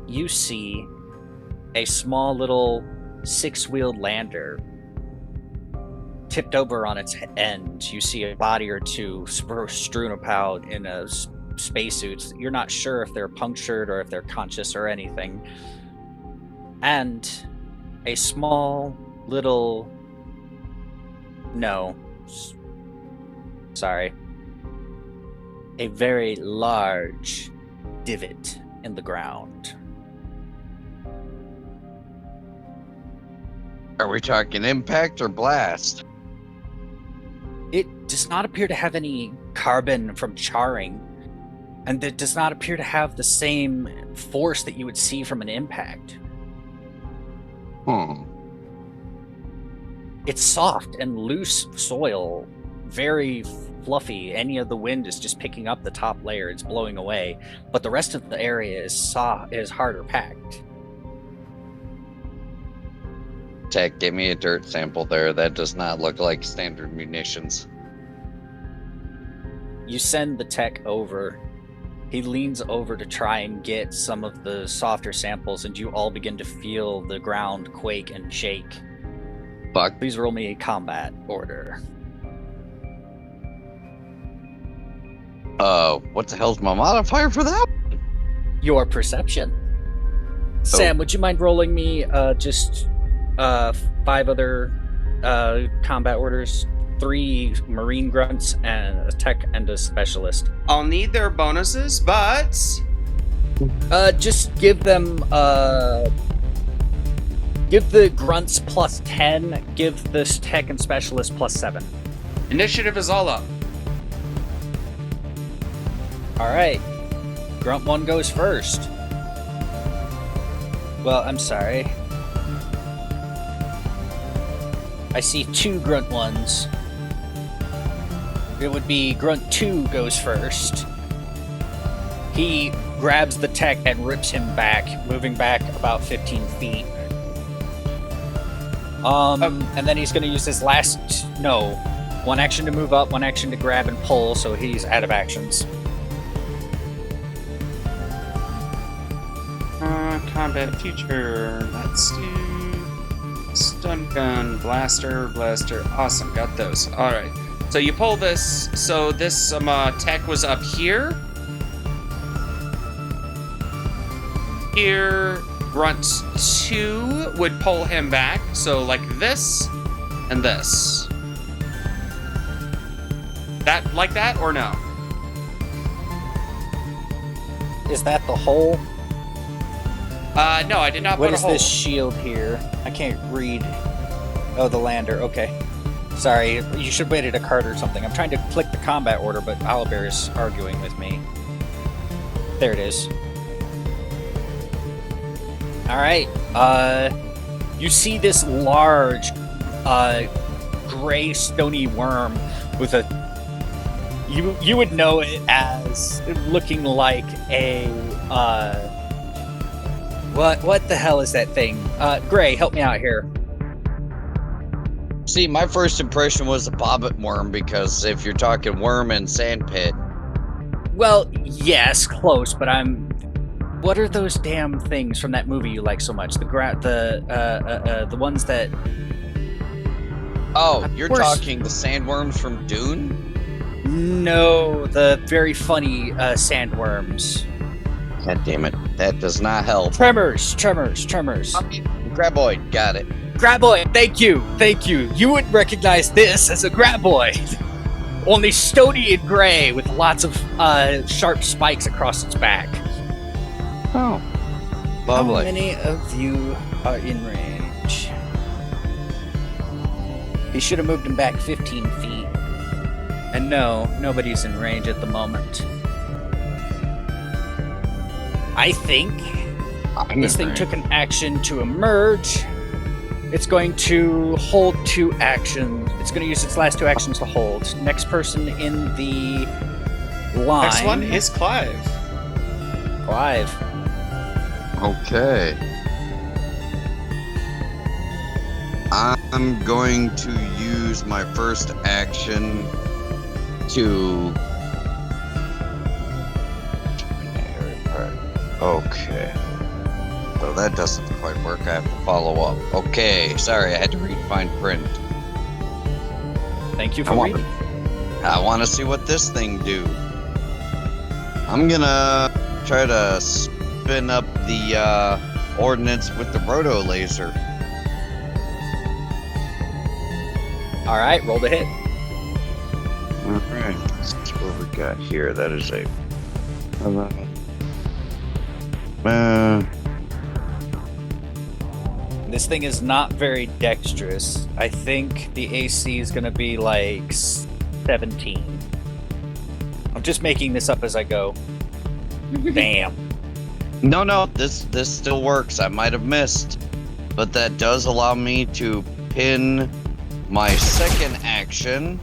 you see a small little 6-wheeled lander tipped over on its end. You see a body or two strewn about in a spacesuits. You're not sure if they're punctured or if they're conscious or anything. And a small little... No. Sorry. A very large divot in the ground. Are we talking impact or blast? It does not appear to have any carbon from charring, and it does not appear to have the same force that you would see from an impact. It's soft and loose soil, very fluffy. Any of the wind is just picking up the top layer, it's blowing away, but the rest of the area is harder packed. Tech, give me a dirt sample there. That does not look like standard munitions. You send the tech over. He leans over to try and get some of the softer samples, and you all begin to feel the ground quake and shake. Fuck. Please roll me a combat order. What the hell's my modifier for that? Your perception. Sam, would you mind rolling me just 5 other combat orders? 3 marine grunts and a tech and a specialist. I'll need their bonuses, but Just give them give the grunts plus 10, give this tech and specialist plus 7. initiative is all up. Alright. Grunt 1 goes first. Well, I'm sorry. I see 2 grunt 1s. It would be grunt 2 goes first. He grabs the tech and rips him back, moving back about 15 feet. And then he's going to use his last... No. 1 action to move up, 1 action to grab and pull, so he's out of actions. Combat future. Let's do stun gun, blaster. Awesome, got those. All right. So you pull this. So this tech was up here. Here, grunt 2 would pull him back. So like this and this. That like that or no? Is that the hole? No, I did not What put a is hole. this shield here? I can't read. Oh, the lander. Okay. Sorry, you should wait at a card or something. I'm trying to click the combat order, but Owlbear is arguing with me. There it is. Alright. You see this large, gray, stony worm with a... You would know it as looking like a, What the hell is that thing? Gray, help me out here. See, my first impression was a bobbit worm, because if you're talking worm and sandpit... Well, yes, close, but I'm... What are those damn things from that movie you like so much? The ones that... Oh, Of you're course. talking the sandworms from Dune? No, the very funny sandworms. God damn it. That does not help. Tremors. Graboid, got it. Graboid, thank you. You would recognize this as a graboid. Only stony and gray with lots of sharp spikes across its back. Oh. Lovely. How many of you are in range? He should have moved him back 15 feet. And no, nobody's in range at the moment. I think this thing took an action to emerge. It's going to hold 2 actions. It's going to use its last 2 actions to hold. Next person in the line. Next one is Clive. Clive. Okay. I'm going to use my first action to Okay. So that doesn't quite work. I have to follow up. Okay, sorry, I had to read fine print. Thank you for reading. I want to see what this thing do. I'm gonna try to spin up the ordnance with the roto laser. All right, roll the hit. All right, let's see what we got here. That is a. This thing is not very dexterous. I think the AC is going to be like 17. I'm just making this up as I go. Damn. No, this still works. I might have missed, but that does allow me to pin my second action.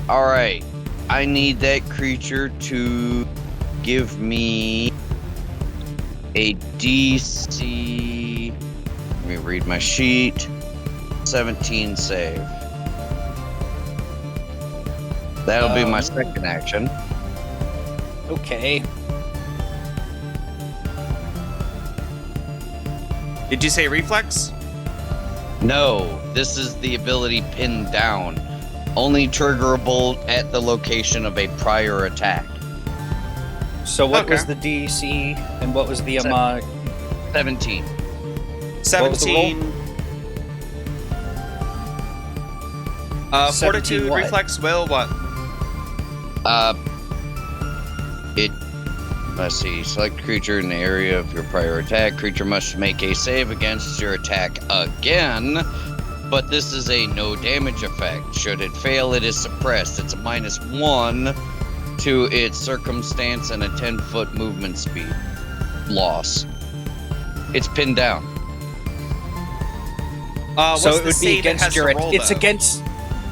All right, I need that creature to give me a DC. Let me read my sheet. 17 save. That'll be my second action. Okay. Did you say reflex? No, this is the ability pinned down. Only triggerable at the location of a prior attack. So what Okay. was the DC and what was the 17. 17. Fortitude, 17 what? reflex, will, what? Let's see. Select creature in the area of your prior attack. Creature must make a save against your attack again. But this is a no damage effect. Should it fail, it is suppressed. It's a -1 to its circumstance and a 10-foot movement speed loss. It's pinned down. What's so it the would be save it against has your. to roll, It's though? against.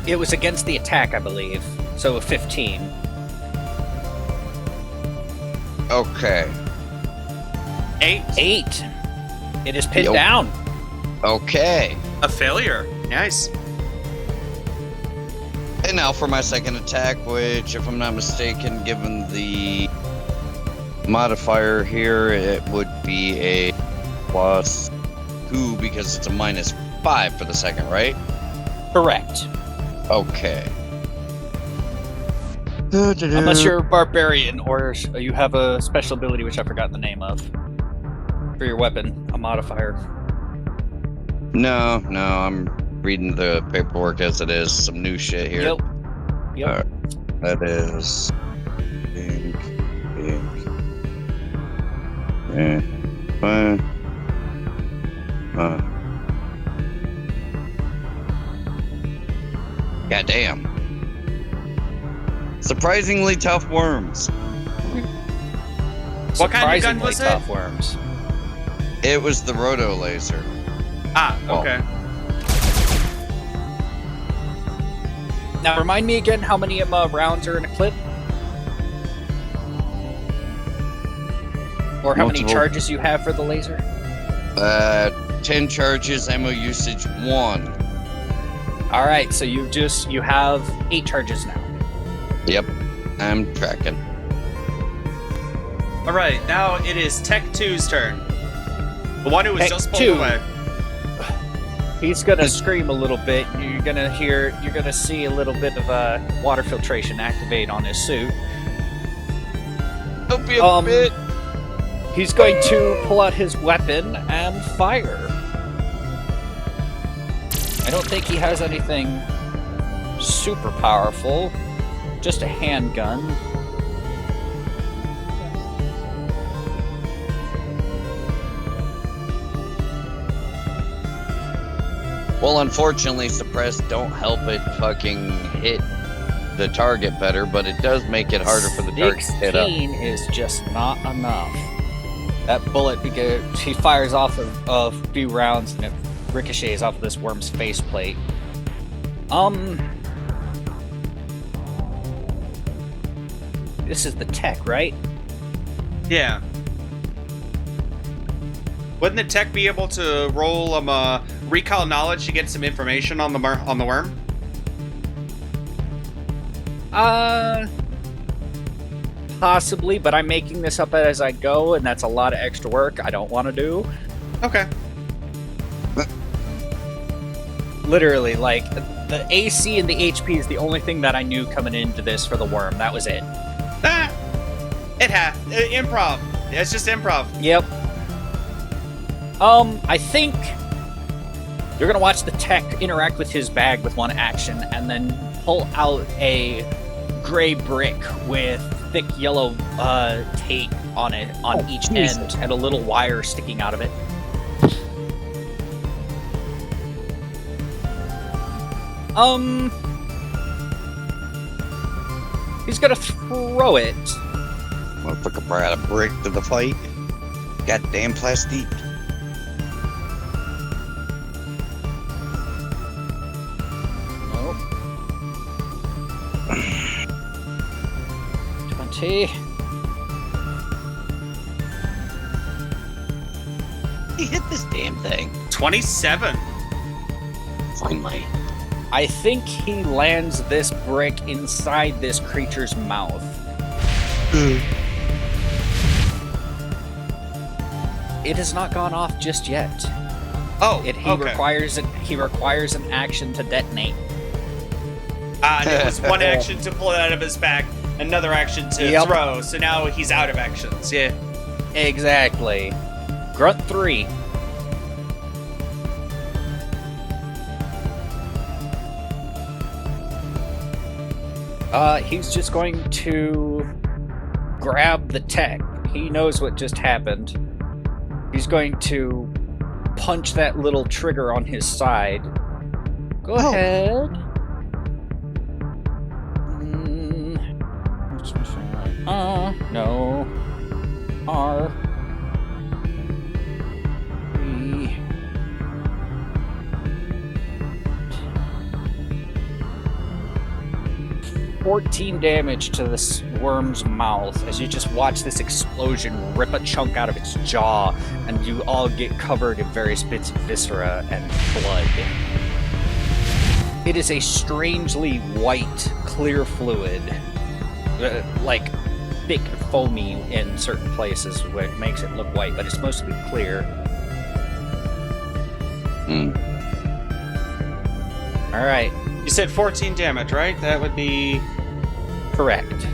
It was against the attack, I believe. So a 15. Okay. 8. 8. It is pinned Yup. down. Okay. A failure. Nice. And now for my second attack, which, if I'm not mistaken, given the modifier here, it would be a +2 because it's a -5 for the second, right? Correct. Okay. Unless you're a barbarian or you have a special ability, which I forgot the name of, for your weapon, a modifier. No, I'm reading the paperwork as it is. Some new shit here. Yep. That is pink. Goddamn. Surprisingly tough worms. What kind of gun Surprisingly was it? tough worms. It was the roto laser. Okay. Now remind me again how many rounds are in a clip? Or how many Multiple. charges you have for the laser? 10 charges, ammo usage 1. Alright, so you have 8 charges now. Yep, I'm tracking. All right, now it is Tech 2's turn. The one who was Tech just pulled 2. away. He's gonna scream a little bit. You're gonna see a little bit of water filtration activate on his suit. Don't be a bit. He's going to pull out his weapon and fire. I don't think he has anything super powerful. Just a handgun. Well, unfortunately, suppressed don't help it fucking hit the target better, but it does make it harder for the target to hit up. 16 is just not enough. That bullet, because he fires off of a few rounds and it ricochets off of this worm's faceplate. This is the tech, right? Yeah. Wouldn't the tech be able to roll recall knowledge to get some information on the worm? Possibly, but I'm making this up as I go, and that's a lot of extra work I don't want to do. Okay. Literally, like, the AC and the HP is the only thing that I knew coming into this for the worm. That was it. Improv. It's just improv. Yep. I think you're gonna watch the tech interact with his bag with one action, and then pull out a gray brick with thick yellow tape on it on each end, and a little wire sticking out of it. He's gonna throw it. Motherfucker brought a brick to the fight. Goddamn plastic. Nope. 20. He hit this damn thing. 27. Finally. I think he lands this brick inside this creature's mouth. It has not gone off just yet. Oh, He requires an action to detonate. And it was one action to pull it out of his bag, another action to throw, so now he's out of actions, yeah. Exactly. Grunt 3. He's just going to grab the tech. He knows what just happened. He's going to punch that little trigger on his side. Go ahead. No. R. 3. 14 damage to this worm's mouth as you just watch this explosion rip a chunk out of its jaw, and you all get covered in various bits of viscera and blood. It is a strangely white, clear fluid, like thick, foamy in certain places, which makes it look white, but it's mostly clear. All right. You said 14 damage, right? That would be... Correct.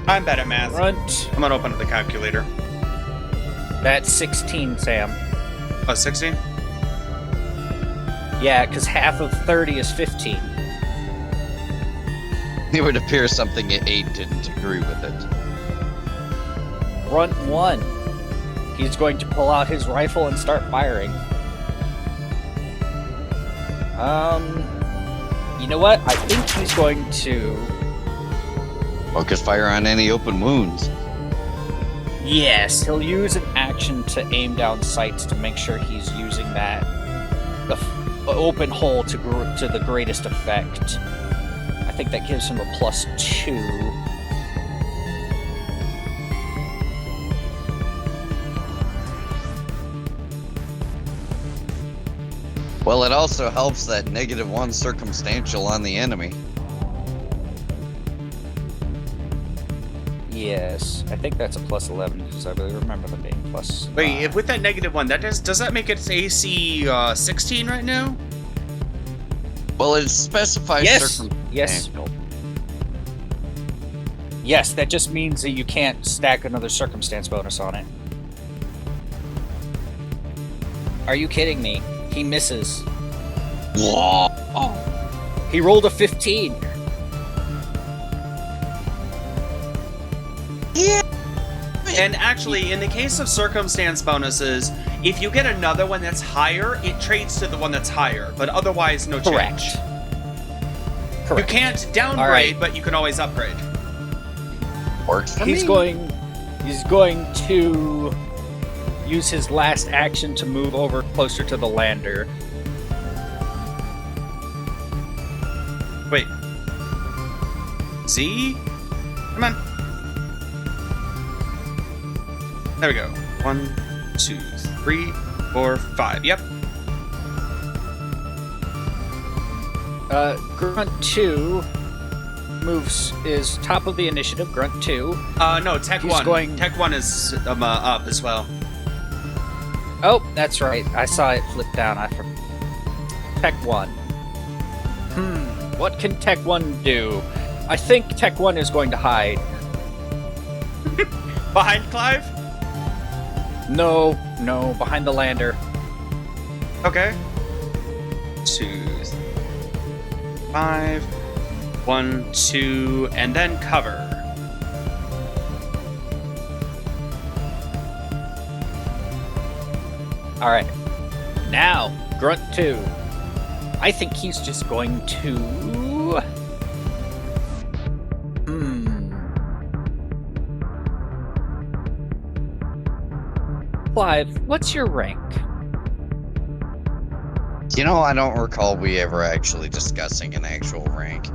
I'm bad at math. Grunt. I'm gonna open up the calculator. That's 16, Sam. Oh, 16? Yeah, because half of 30 is 15. It would appear something at 8 didn't agree with it. Grunt 1. He's going to pull out his rifle and start firing. You know what? I think he's going to... Focus fire on any open wounds. Yes, he'll use an action to aim down sights to make sure he's using that open hole to the greatest effect. I think that gives him a +2. Well, it also helps that -1 circumstantial on the enemy. Yes, I think that's a +11 because I really remember them being plus. Wait, if with that -1, does that make its AC 16 right now? Well, it specifies circumstantial. Yes, that just means that you can't stack another circumstance bonus on it. Are you kidding me? He misses. Whoa. He rolled a 15. Yeah. And actually, in the case of circumstance bonuses, if you get another one that's higher, it trades to the one that's higher, but otherwise, no change. Correct. You can't downgrade, right. but you can always upgrade. Works for He's me. going to use his last action to move over closer to the lander. Wait. Z? Come on. There we go. 1, 2, 3, 4, 5. Yep. Grunt 2 is top of the initiative, Grunt 2. No, Tech He's 1. going- Tech 1 is up as well. Oh, that's right. I saw it flip down. Tech 1. What can Tech 1 do? I think Tech 1 is going to hide. Behind Clive? No, behind the lander. Okay. 2, 5, 1, 2, and then cover. All right. Now, Grunt 2. I think he's just going to... Clive, what's your rank? You know, I don't recall we ever actually discussing an actual rank.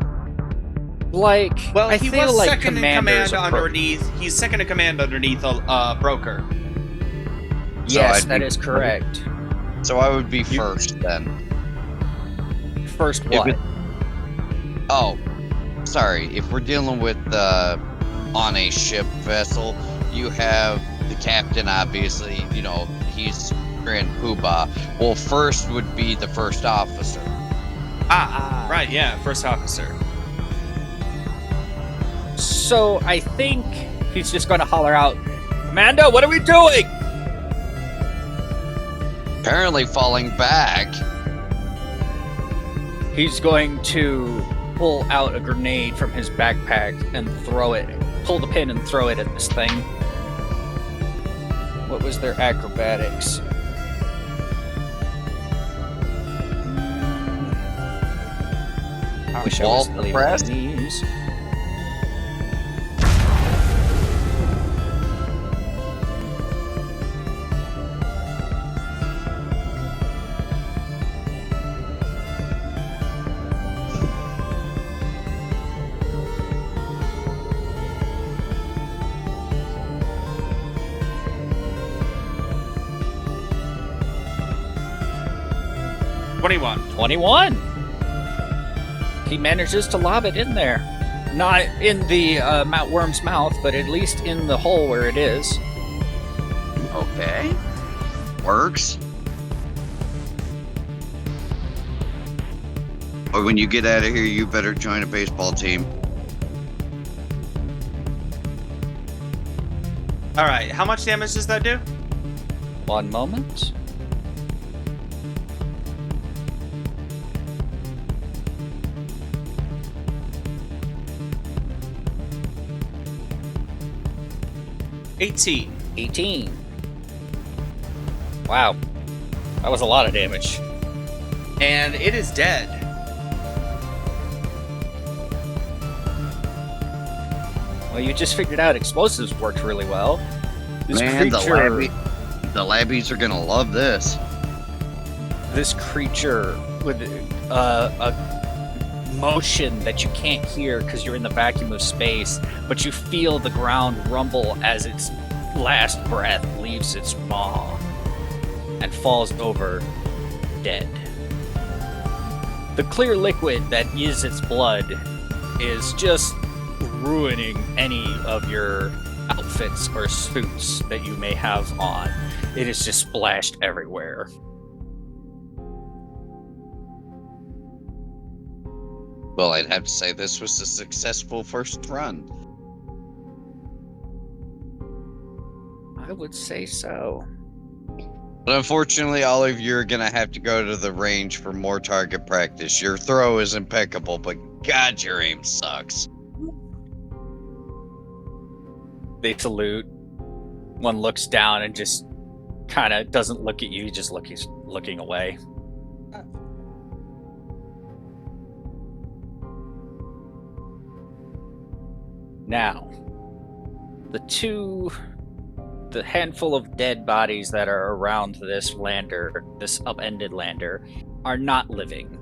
Like, Well, I he feel was like second in Commander's command approach. underneath. He's second in command underneath a broker. Yes, I'd that be- is correct. So I would be first then. First If what? it- Oh, sorry. If we're dealing with on a ship vessel, you have the captain, obviously. You know, he's Grand Poobah. Well, first would be the first officer. Right, yeah, first officer. So I think he's just going to holler out, Amanda, what are we doing? Apparently falling back. He's going to pull out a grenade from his backpack and throw it, pull the pin and throw it at this thing. What was their acrobatics? I wish I was Wall leaving press? these. $21. 21. He manages to lob it in there. Not in the worm's mouth, but at least in the hole where it is. Okay. Works. But when you get out of here, you better join a baseball team. Alright, how much damage does that do? One moment. $18. 18. Wow. That was a lot of damage. And it is dead. Well, you just figured out explosives worked really well. This Man, creature, the labbies are gonna love this. this creature with a motion that you can't hear because you're in the vacuum of space, but you feel the ground rumble as its last breath leaves its maw and falls over dead. The clear liquid that is its blood is just ruining any of your outfits or suits that you may have on. It is just splashed everywhere. Well, I'd have to say this was a successful first run. I would say so. But unfortunately, all of you are going to have to go to the range for more target practice. Your throw is impeccable, but God, your aim sucks. They salute. One looks down and just kind of doesn't look at you, just he's looking away. Now, the handful of dead bodies that are around this lander, this upended lander, are not living.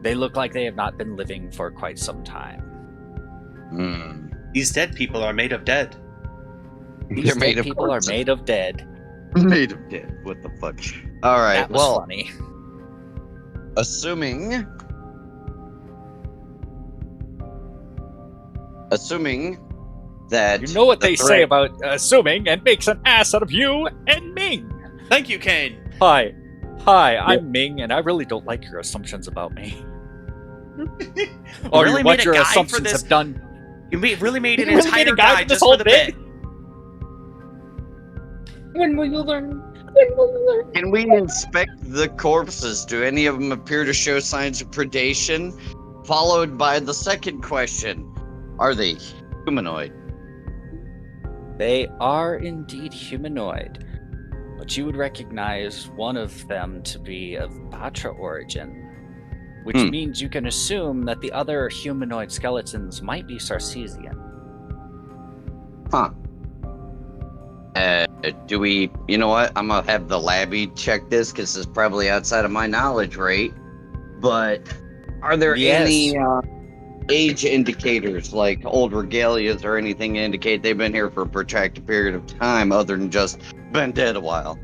They look like they have not been living for quite some time. These dead people are made of dead. These They're made dead of people are corpses. made of dead. Made of dead. What the fuck? All right. That was Well, funny. assuming assuming that You know what the they threat- say about assuming and makes an ass out of you and Ming. Thank you, Kane. Hi, I'm Ming, and I really don't like your assumptions about me. Or Really what made a your guide for assumptions this? have done. You really made an You really entire made a guide guide for this just whole for the bit. When will you learn? When will you learn? Can we inspect the corpses? Do any of them appear to show signs of predation? Followed by the second question: are they humanoid? They are indeed humanoid, but you would recognize one of them to be of Batra origin, which means you can assume that the other humanoid skeletons might be Sarcesian. Huh. Do we? You know what? I'm gonna have the labby check this because it's probably outside of my knowledge rate. But are there any age indicators, like old regalias or anything, to indicate they've been here for a protracted period of time, other than just been dead a while?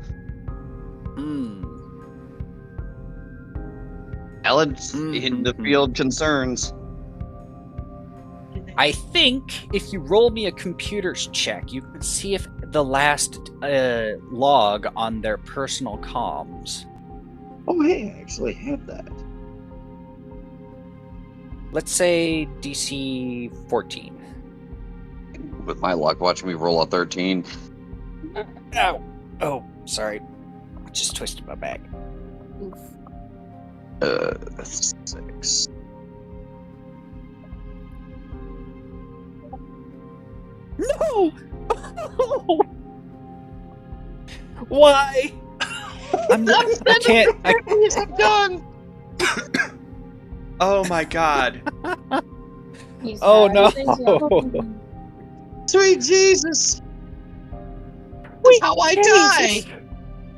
Alan's in the field concerns. I think if you roll me a computer's check, you can see if the last log on their personal comms. Oh, hey, I actually have that. Let's say DC 14. With my luck, watch me roll a 13. Ow. Oh, sorry. I just twisted my back. 6. No! Why? I can't. I'm done. Oh my god. He's Oh, not no. young. Sweet Jesus. This is how I die.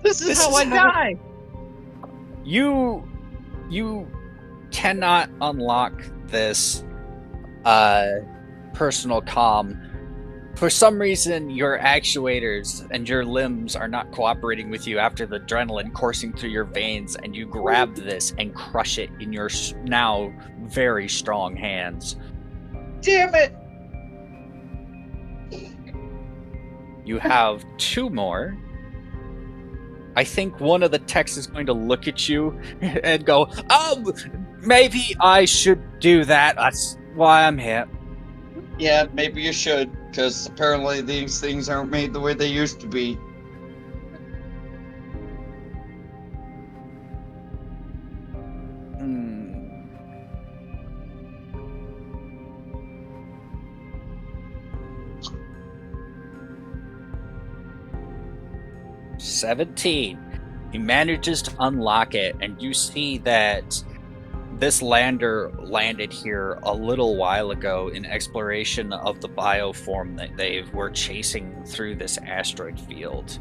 This is how I die. You cannot unlock this personal comm. For some reason, your actuators and your limbs are not cooperating with you after the adrenaline coursing through your veins, and you grab this and crush it in your now very strong hands. Damn it. You have 2 more. I think one of the techs is going to look at you and go, maybe I should do that. That's why I'm here. Yeah, maybe you should, because apparently these things aren't made the way they used to be. Hmm. 17. He manages to unlock it, and you see that this lander landed here a little while ago in exploration of the bioform that they were chasing through this asteroid field.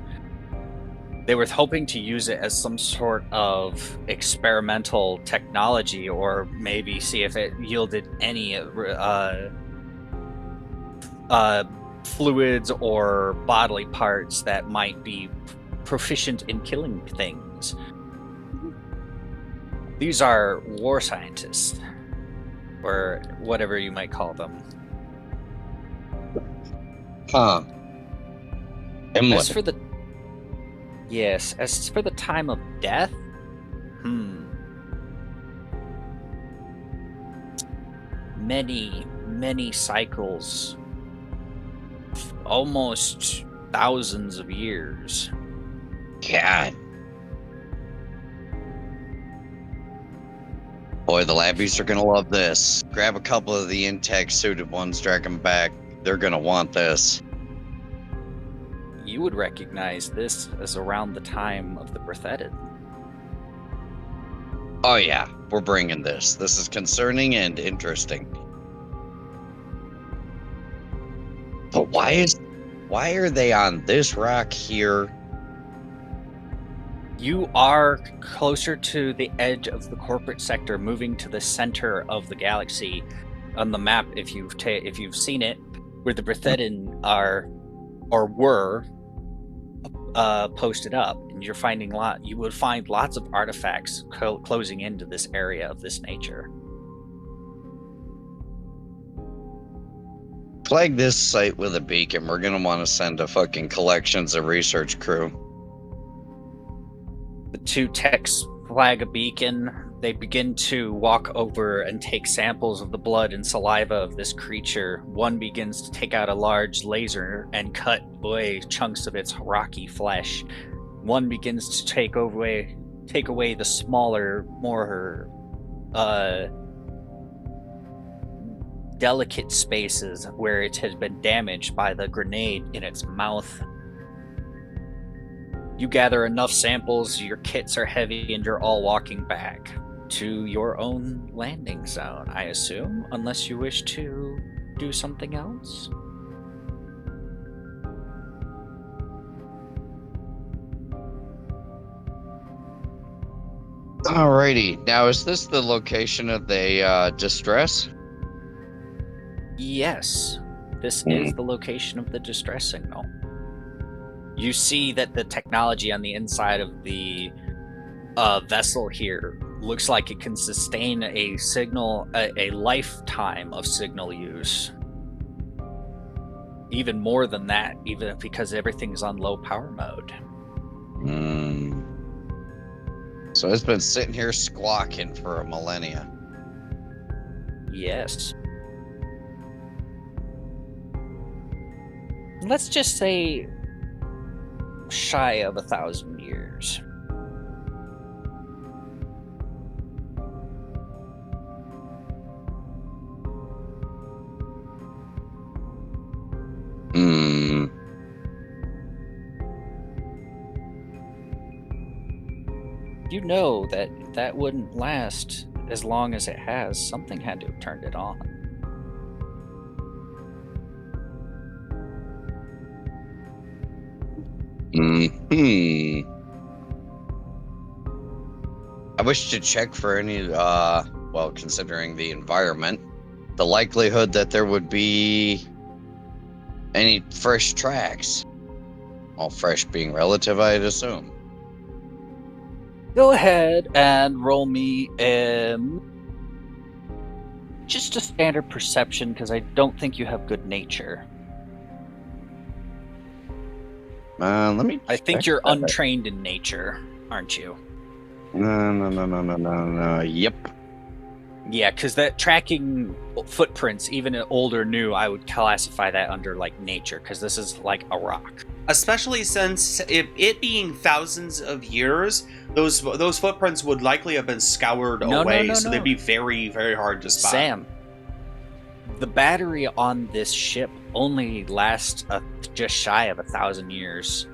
They were hoping to use it as some sort of experimental technology, or maybe see if it yielded any fluids or bodily parts that might be proficient in killing things. These are war scientists, or whatever you might call them. Huh. As for the time of death, many cycles, almost thousands of years. God. Boy, the labbies are gonna love this. Grab a couple of the intact suited ones, drag them back. They're gonna want this. You would recognize this as around the time of the Breathedid. Oh yeah, we're bringing this. This is concerning and interesting. But why are they on this rock here? You are closer to the edge of the corporate sector, moving to the center of the galaxy. On the map, if you've seen it, where the Breathedin were posted up, and you would find lots of artifacts closing into this area of this nature. flag this site with a beacon. We're gonna want to send a fucking collections of research crew. The two techs flag a beacon. They begin to walk over and take samples of the blood and saliva of this creature. One begins to take out a large laser and cut away chunks of its rocky flesh. One begins to take away the smaller, more delicate spaces where it has been damaged by the grenade in its mouth. You gather enough samples, your kits are heavy, and you're all walking back to your own landing zone, I assume, unless you wish to do something else. Alrighty. Now, is this the location of the distress? Yes, this is the location of the distress signal. You see that the technology on the inside of the vessel here looks like it can sustain a signal, a lifetime of signal use. Even more than that, even because everything's on low power mode. So it's been sitting here squawking for a millennia. Yes. Let's just say shy of 1,000 years. You know that wouldn't last as long as it has. Something had to have turned it on. I wish to check for any, well, considering the environment, the likelihood that there would be any fresh tracks. Well, fresh being relative, I'd assume. Go ahead and roll me just a standard perception, because I don't think you have good nature. Let me. I think check you're that. untrained in nature, aren't you? No. Yep. Yeah, because that tracking footprints, even old or new, I would classify that under like nature, because this is like a rock. Especially since it being thousands of years, those footprints would likely have been scoured away, so they'd be very, very hard to spot. Sam, the battery on this ship only lasts just shy of 1,000 years.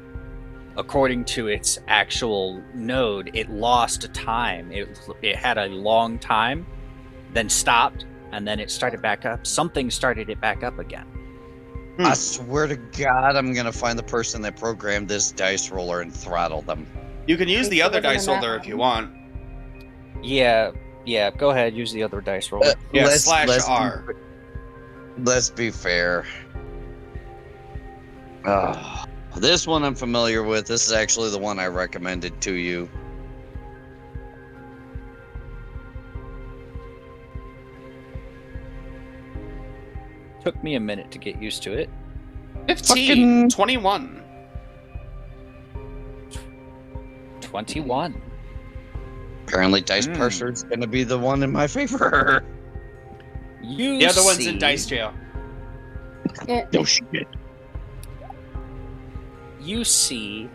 According to its actual node, it lost a time. It had a long time, then stopped, and then it started back up. Something started it back up again. I swear to God, I'm gonna find the person that programmed this dice roller and throttle them. You can use the other dice roller if you want. Yeah, go ahead, use the other dice roller. Yeah, let's /R. Let's be fair. This one I'm familiar with. This is actually the one I recommended to you. Took me a minute to get used to it. 15, 21. 21. Apparently, Dice Parser's gonna be the one in my favor. The other one's in dice jail. No shit. You see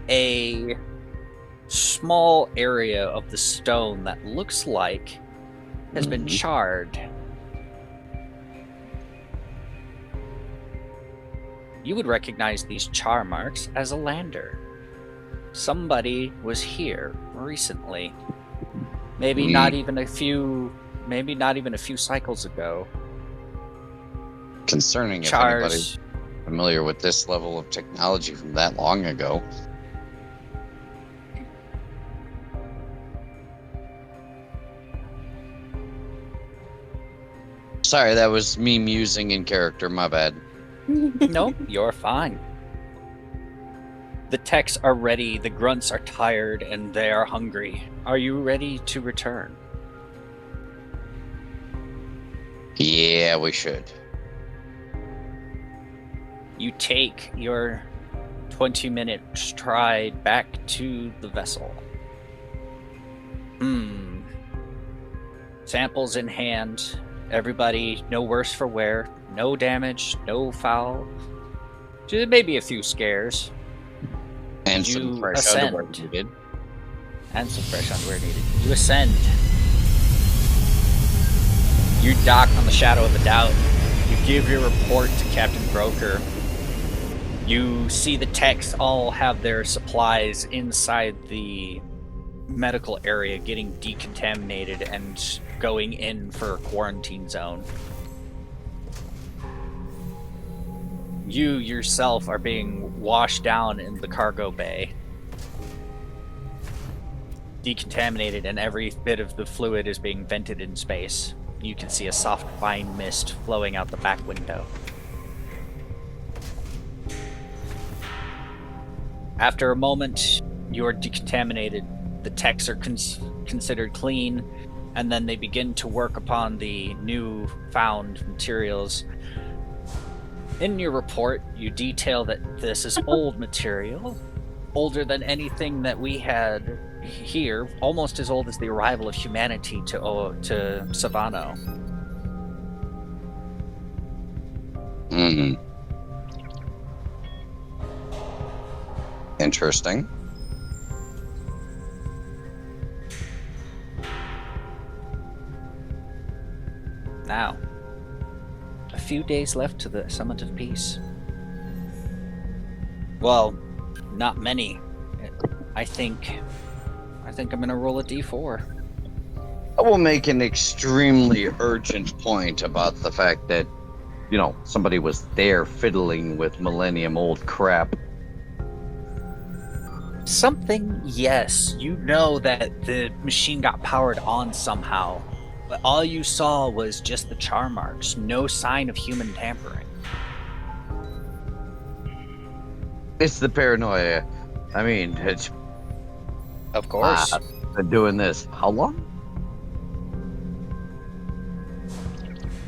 a small area of the stone that looks like has been charred. You would recognize these char marks as a lander. Somebody was here recently. Maybe not even a few cycles ago. Concerning if anybody's familiar with this level of technology from that long ago. Sorry, that was me musing in character, my bad. Nope, you're fine. The techs are ready, the grunts are tired, and they are hungry. Are you ready to return? Yeah, we should. You take your 20-minute stride back to the vessel. Samples in hand. Everybody, no worse for wear. No damage, no foul. Just maybe a few scares. And You some fresh ascend. underwear needed. And some fresh underwear needed. You ascend. You dock on the Shadow of a Doubt. You give your report to Captain Broker. You see the techs all have their supplies inside the medical area getting decontaminated and going in for a quarantine zone. You yourself are being washed down in the cargo bay. Decontaminated, and every bit of the fluid is being vented in space. You can see a soft fine mist flowing out the back window. After a moment, you are decontaminated. The techs are considered clean, and then they begin to work upon the new found materials. In your report, you detail that this is old material, older than anything that we had here, almost as old as the arrival of humanity to Savano. Interesting. Now, a few days left to the Summit of Peace. Well, not many. I think I'm gonna roll a d4. I will make an extremely urgent point about the fact that, somebody was there fiddling with millennium-old crap. Something, yes. You know that the machine got powered on somehow. But all you saw was just the char marks. No sign of human tampering. It's the paranoia. I mean, it's... Of course. I've been doing this. How long?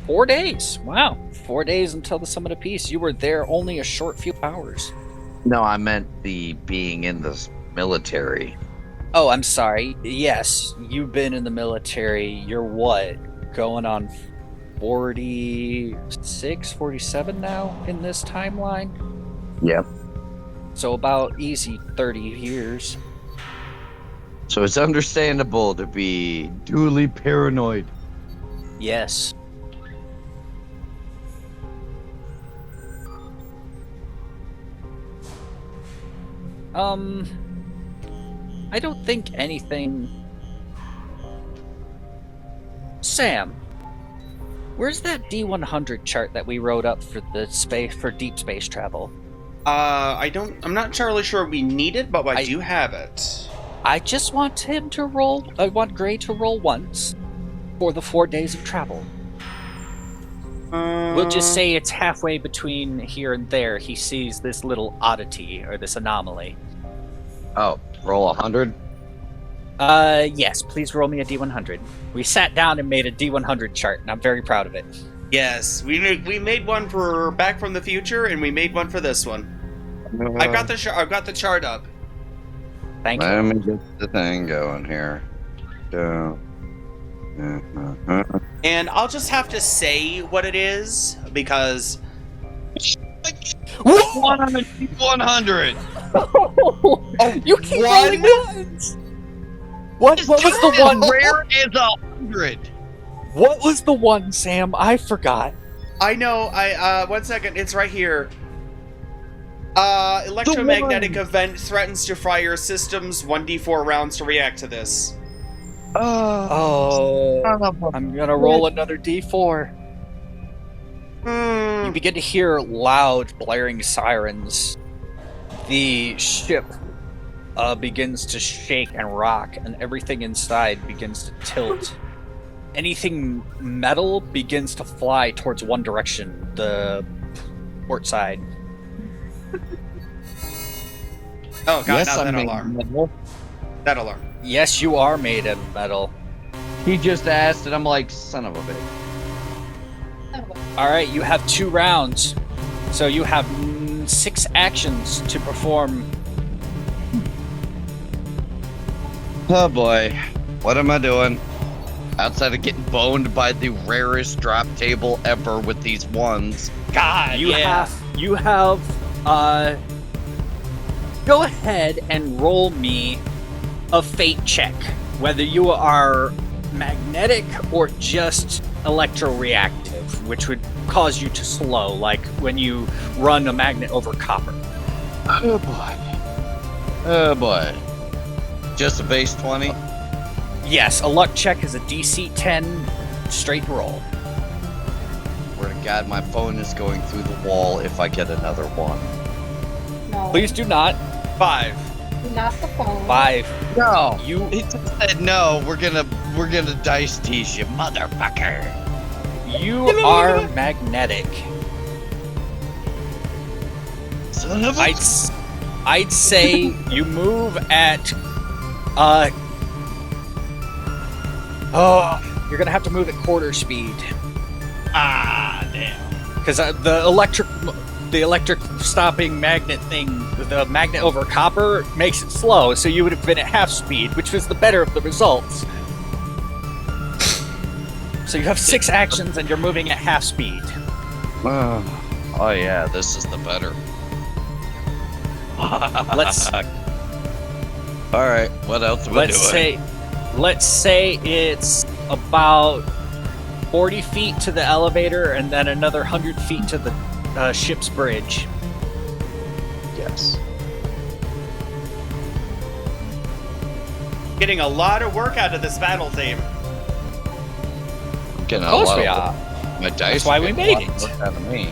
4 days. Wow. 4 days until the Summit of Peace. You were there only a short few hours. No, I meant the being in the military. Oh, I'm sorry. Yes, you've been in the military. You're what? Going on 46, 47 now in this timeline? Yep. So about easy 30 years. So it's understandable to be duly paranoid. Yes. I don't think anything... Sam, where's that D100 chart that we wrote up for deep space travel? I'm not entirely sure we need it, but I do have it. I just want him to roll. I want Gray to roll once for the 4 days of travel. We'll just say it's halfway between here and there. He sees this little oddity or this anomaly. Oh, roll 100? Yes, please roll me a D100. We sat down and made a D100 chart, and I'm very proud of it. Yes, we made one for Back from the Future, and we made one for this one. I've got the chart up. Thank you. Let me get the thing going here. Go. And I'll just have to say what it is, because... 100! You keep rolling ones! What was the one? Rare is 100! What was the one, Sam? I forgot. I know, 1 second, it's right here. Electromagnetic event threatens to fry your systems, 1d4 rounds to react to this. I'm gonna roll another d4. You begin to hear loud, blaring sirens. The ship begins to shake and rock, and everything inside begins to tilt. Anything metal begins to fly towards one direction, the port side. Oh god, Yes, not that I'm alarm. metal. That alarm. Yes, you are made of metal. He just asked, and I'm like, son of a bitch. Alright, you have 2 rounds. So you have 6 actions to perform. Oh boy, what am I doing? Outside of getting boned by the rarest drop table ever with these ones. God, You have go ahead and roll me a fate check, whether you are magnetic or just electroreactive, which would cause you to slow, like when you run a magnet over copper. Oh boy. Oh boy. Just a base 20? Yes, a luck check is a DC 10 straight roll. Swear to God, my phone is going through the wall if I get another one. No. Please do not. 5. Not the phone. 5. No. You He just said no. We're gonna dice tease you, motherfucker. are magnetic. Son of a I'd say you move at you're gonna have to move at quarter speed. Ah, damn. Because the electric stopping magnet thing, the magnet over copper, makes it slow, so you would have been at half speed, which was the better of the results. So you have 6 actions and you're moving at half speed. Oh yeah, this is the better. Let's All right, what else am I doing? let's say it's about 40 feet to the elevator and then another 100 feet to the ship's bridge. Yes. Getting a lot of work out of this battle team. I'm getting a Of course lot we of are. my dice. That's why are we getting a made lot it. of work out of me.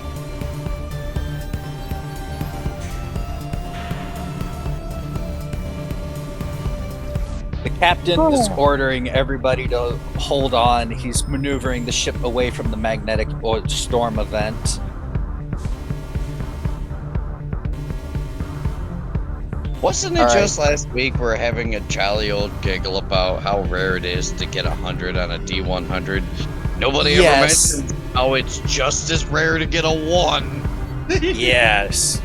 The captain is ordering everybody to hold on. He's maneuvering the ship away from the magnetic storm event. Wasn't it All right. just last week we were having a jolly old giggle about how rare it is to get 100 on a D100? Nobody Yes. ever mentioned how it's just as rare to get a 1. Yes.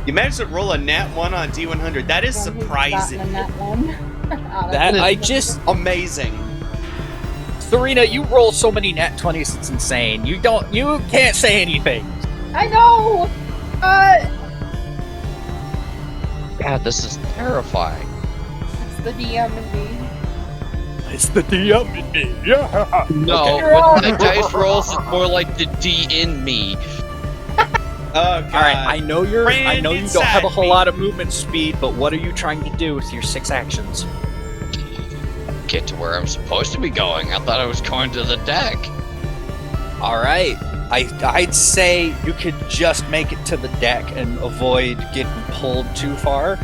You managed to roll a nat 1 on D100. That is One who's surprising. gotten That one. Oh, That that's I amazing. just Amazing. Serena, you roll so many nat 20s, it's insane. You can't say anything. I know. God, this is terrifying. It's the DM and me. It's the DM in me. Yeah. No, Okay. with my dice rolls, it's more like the D in me. Oh, God. All right, I know you Brandon don't have a whole Sadby. lot of movement speed, but what are you trying to do with your 6 actions? Get to where I'm supposed to be going. I thought I was going to the deck. All right, I'd say you could just make it to the deck and avoid getting pulled too far.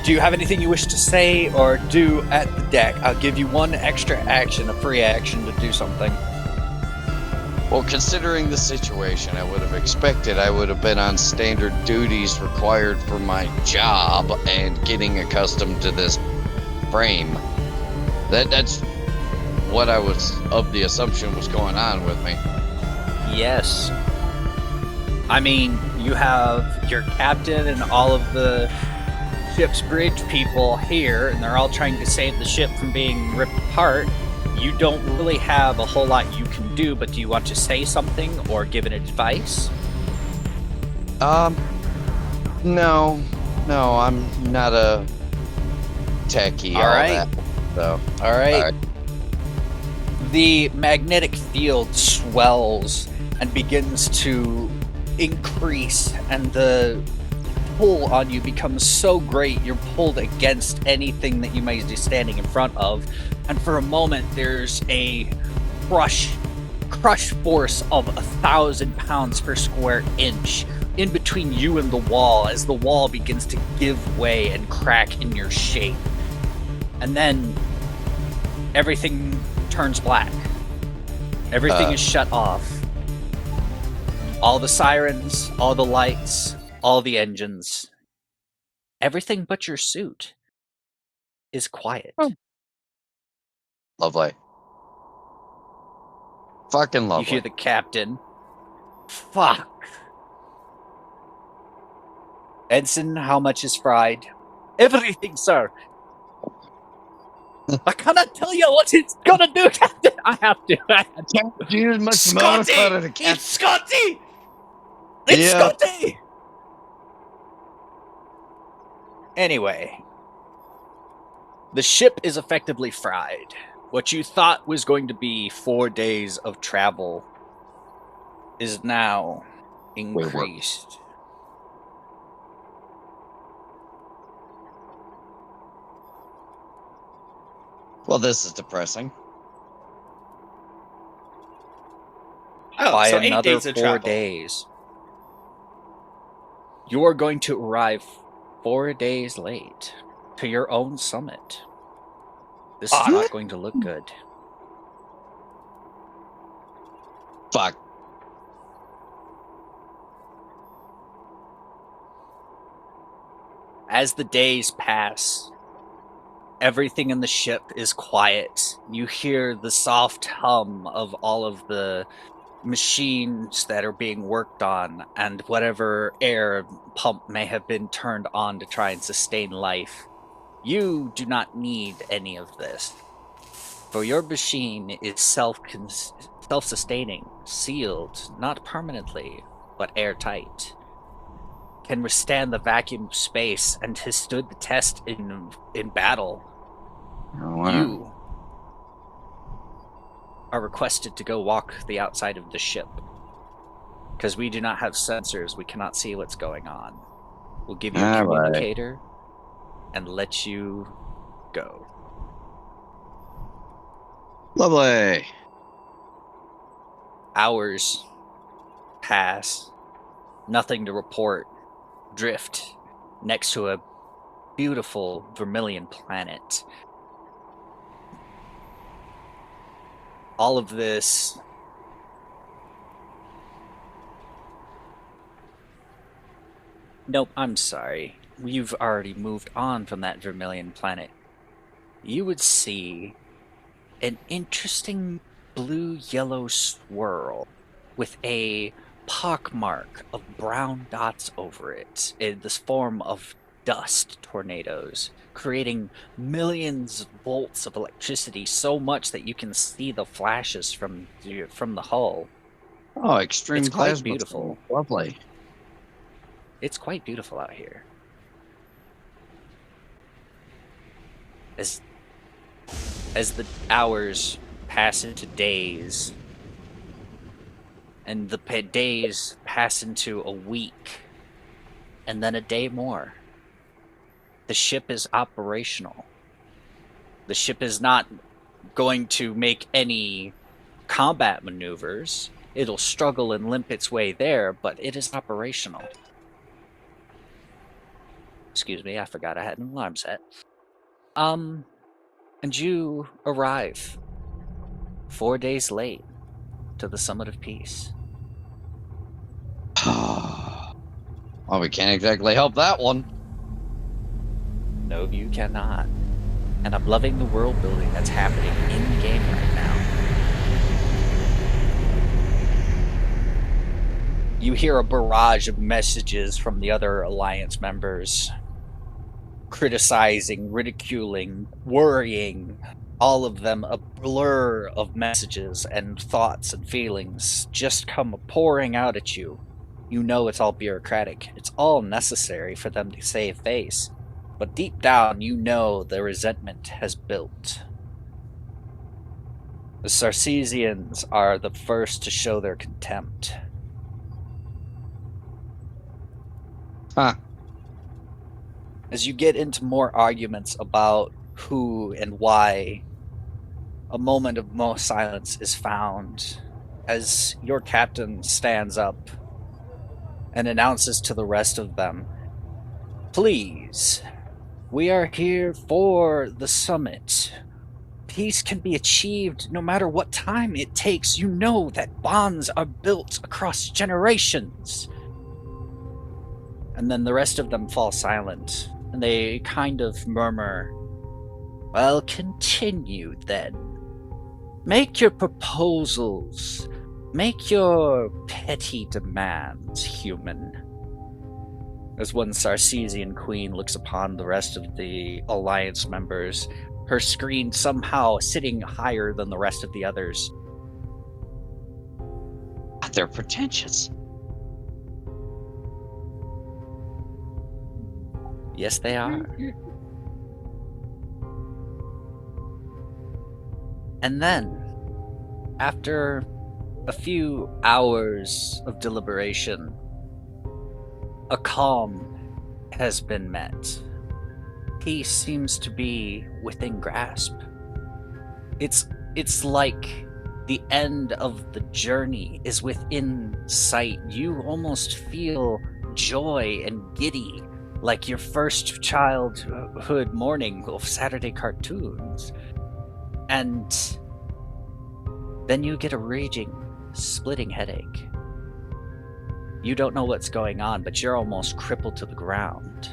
Do you have anything you wish to say or do at the deck? I'll give you 1 extra action, a free action to do something. Well, considering the situation, I would have expected I would have been on standard duties required for my job and getting accustomed to this frame. That's what I was of the assumption was going on with me. Yes. I mean, you have your captain and all of the ship's bridge people here, and they're all trying to save the ship from being ripped apart. You don't really have a whole lot you can do, but do you want to say something or give an advice? No, I'm not a techie. All right. So, All right. All right. The magnetic field swells and begins to increase, and the pull on you becomes so great you're pulled against anything that you might be standing in front of, and for a moment there's a crush force of 1,000 pounds per square inch in between you and the wall as the wall begins to give way and crack in your shape, and then everything turns black. Everything is shut off. All the sirens, all the lights, all the engines, everything but your suit is quiet. Oh. Lovely. Fucking lovely. You hear the captain. Fuck. Ensign, how much is fried? Everything, sir. I cannot tell you what it's gonna do, Captain. I have to. Can't use much Scotty! more for the cat. It's Scotty! It's Yeah. Scotty! Anyway, the ship is effectively fried. What you thought was going to be 4 days of travel is now what? increased. Well, this is depressing. Oh, By so 8 another days of 4 travel. days. You are going to arrive 4 days late to your own summit. This is not going to look good. Fuck. As the days pass, everything in the ship is quiet. You hear the soft hum of all of the machines that are being worked on and whatever air pump may have been turned on to try and sustain life. You do not need any of this. For your machine is self-sustaining, sealed, not permanently, but airtight. Can withstand the vacuum of space and has stood the test in battle. Oh, wow. You are requested to go walk the outside of the ship. Because we do not have sensors, we cannot see what's going on. We'll give you a All right. communicator and let you go. Lovely. Hours pass. Nothing to report. Drift next to a beautiful vermilion planet. All of this Nope, I'm sorry. You've already moved on from that vermilion planet. You would see an interesting blue-yellow swirl with a pockmark of brown dots over it in this form of dust tornadoes, creating millions of volts of electricity, so much that you can see the flashes from the hull. Oh, extreme It's quite plasma beautiful. flow. Lovely. It's quite beautiful out here. As the hours pass into days, and the days pass into a week, and then a day more, the ship is operational. The ship is not going to make any combat maneuvers. It'll struggle and limp its way there, but it is operational. Excuse me, I forgot I had an alarm set. And you arrive 4 days late to the Summit of Peace. Well, we can't exactly help that one. No, you cannot. And I'm loving the world building that's happening in the game right now. You hear a barrage of messages from the other Alliance members, criticizing, ridiculing, worrying, all of them a blur of messages and thoughts and feelings just come pouring out at you. You know it's all bureaucratic. It's all necessary for them to save face. But deep down, you know the resentment has built. The Sarcesians are the first to show their contempt. Huh. As you get into more arguments about who and why, a moment of most silence is found as your captain stands up and announces to the rest of them, "Please, we are here for the summit. Peace can be achieved no matter what time it takes. You know that bonds are built across generations." And then the rest of them fall silent, and they kind of murmur, "Well, continue then." Make your proposals. Make your petty demands, human. As one Sarcesian queen looks upon the rest of the Alliance members, her screen somehow sitting higher than the rest of the others. They're pretentious. Yes, they are. And then, after a few hours of deliberation, a calm has been met. Peace seems to be within grasp. It's like the end of the journey is within sight. You almost feel joy and giddy, like your first childhood morning of Saturday cartoons. And then you get a raging, splitting headache. You don't know what's going on, but you're almost crippled to the ground.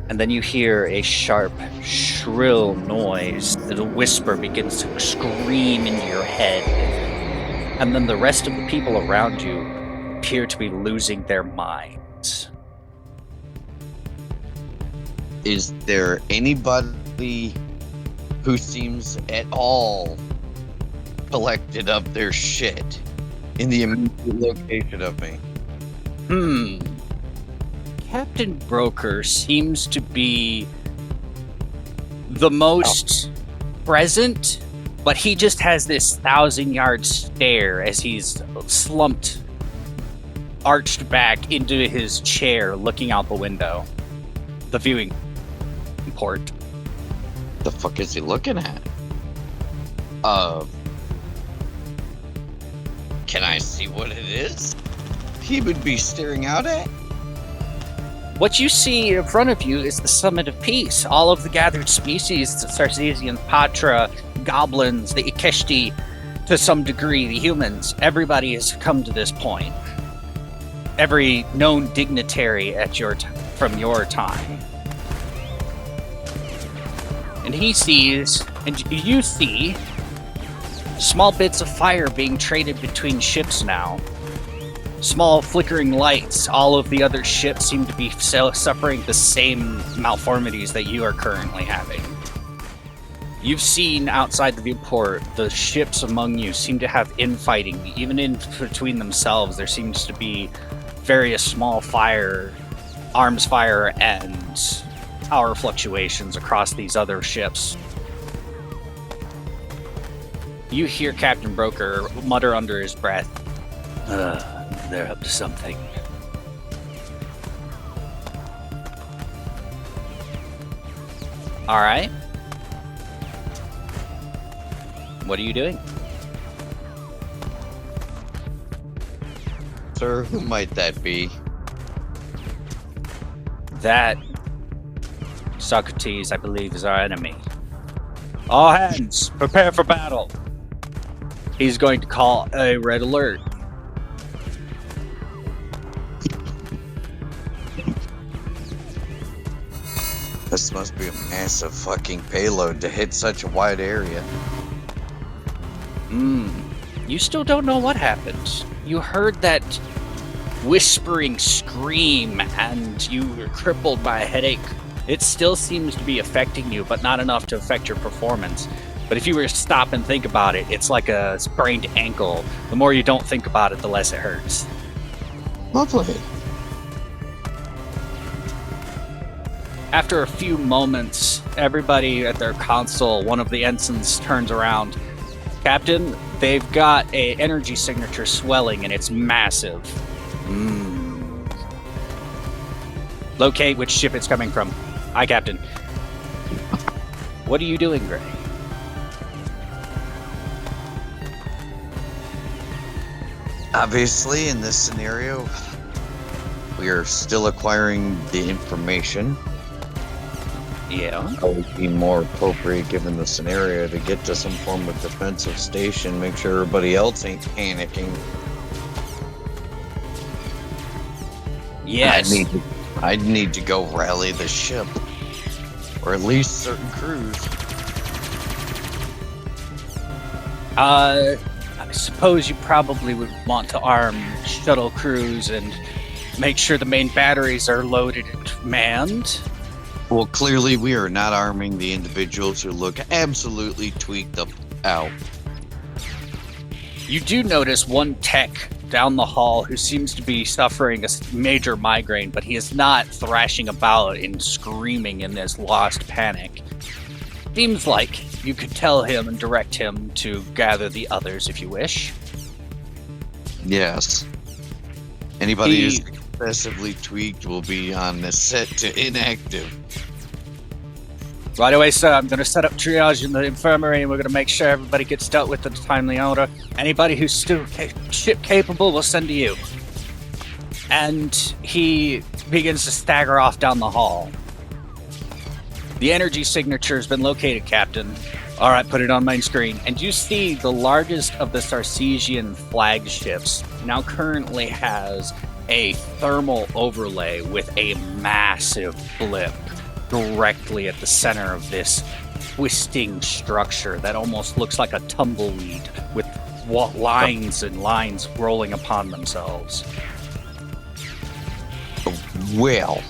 And then you hear a sharp, shrill noise. The whisper begins to scream into your head. And then the rest of the people around you appear to be losing their minds. Is there anybody who seems at all collected of their shit in the immediate location of me? Captain Broker seems to be the most present, but he just has this 1,000-yard stare as he's slumped, arched back into his chair, looking out the window, the viewing port. The fuck is he looking at? Can I see what it is he would be staring out at? What you see in front of you is the Summit of Peace. All of the gathered species, the Sarcesian, Patra, goblins, the Ikeshti, to some degree, the humans, everybody has come to this point. Every known dignitary at from your time. And he sees, and you see, small bits of fire being traded between ships now. Small flickering lights. All of the other ships seem to be suffering the same malformities that you are currently having. You've seen outside the viewport, the ships among you seem to have infighting. Even in between themselves, there seems to be various small arms fire, and power fluctuations across these other ships. You hear Captain Broker mutter under his breath, they're up to something. Alright. What are you doing? Sir, who might that be? That Socrates, I believe, is our enemy. All hands, prepare for battle. He's going to call a red alert. This must be a massive fucking payload to hit such a wide area. You still don't know what happened. You heard that whispering scream and you were crippled by a headache. It still seems to be affecting you, but not enough to affect your performance. But if you were to stop and think about it, it's like a sprained ankle. The more you don't think about it, the less it hurts. Lovely. After a few moments, everybody at their console, one of the ensigns turns around. Captain, they've got a energy signature swelling and it's massive. Locate which ship it's coming from. Aye, Captain. What are you doing, Gray? Obviously, in this scenario, we are still acquiring the information. Yeah. It would be more appropriate, given the scenario, to get to some form of defensive station, make sure everybody else ain't panicking. Yes. I'd need to go rally the ship, or at least certain crews. I suppose you probably would want to arm shuttle crews and make sure the main batteries are loaded and manned. Well, clearly we are not arming the individuals who look absolutely tweaked up out. You do notice one tech down the hall who seems to be suffering a major migraine, but he is not thrashing about and screaming in this lost panic. Seems like you could tell him and direct him to gather the others if you wish. Yes. Anybody who's excessively tweaked will be on the set to inactive. Right away, sir. I'm going to set up triage in the infirmary, and we're going to make sure everybody gets dealt with in a timely order. Anybody who's still ship capable, we'll send to you. And he begins to stagger off down the hall. The energy signature has been located, Captain. All right, put it on main screen. And you see the largest of the Sarcesian flagships now currently has a thermal overlay with a massive blip directly at the center of this twisting structure that almost looks like a tumbleweed with lines and lines rolling upon themselves. Well.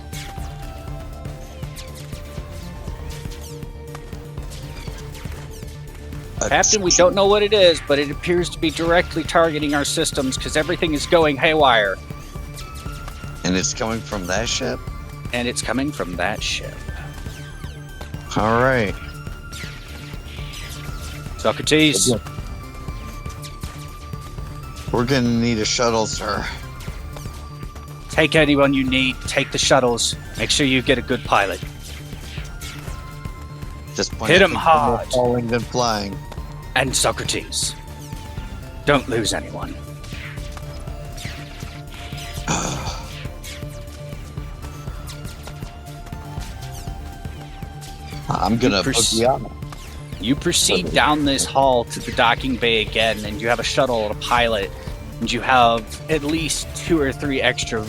Captain, we don't know what it is, but it appears to be directly targeting our systems because everything is going haywire. And it's coming from that ship? And it's coming from that ship. All right. Socrates. We're gonna need a shuttle, sir. Take anyone you need. Take the shuttles. Make sure you get a good pilot. Just point Hit at him the hard. more falling than flying. And Socrates. Don't lose anyone. I'm gonna put you on. You proceed down this hall to the docking bay again, and you have a shuttle and a pilot, and you have at least 2 or 3 extra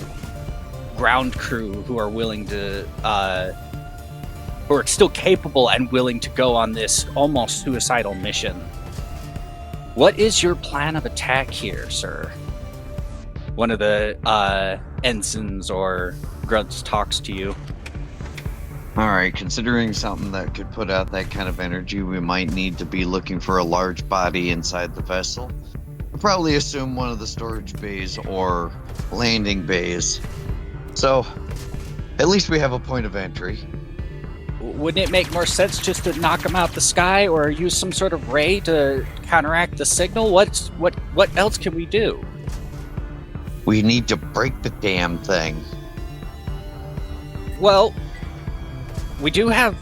ground crew who are willing to, who are still capable and willing to go on this almost suicidal mission. What is your plan of attack here, sir? One of the ensigns or grunts talks to you. Alright, considering something that could put out that kind of energy, we might need to be looking for a large body inside the vessel. We'll probably assume one of the storage bays or landing bays. So, at least we have a point of entry. Wouldn't it make more sense just to knock them out the sky or use some sort of ray to counteract the signal? What else can we do? We need to break the damn thing. Well, we do have...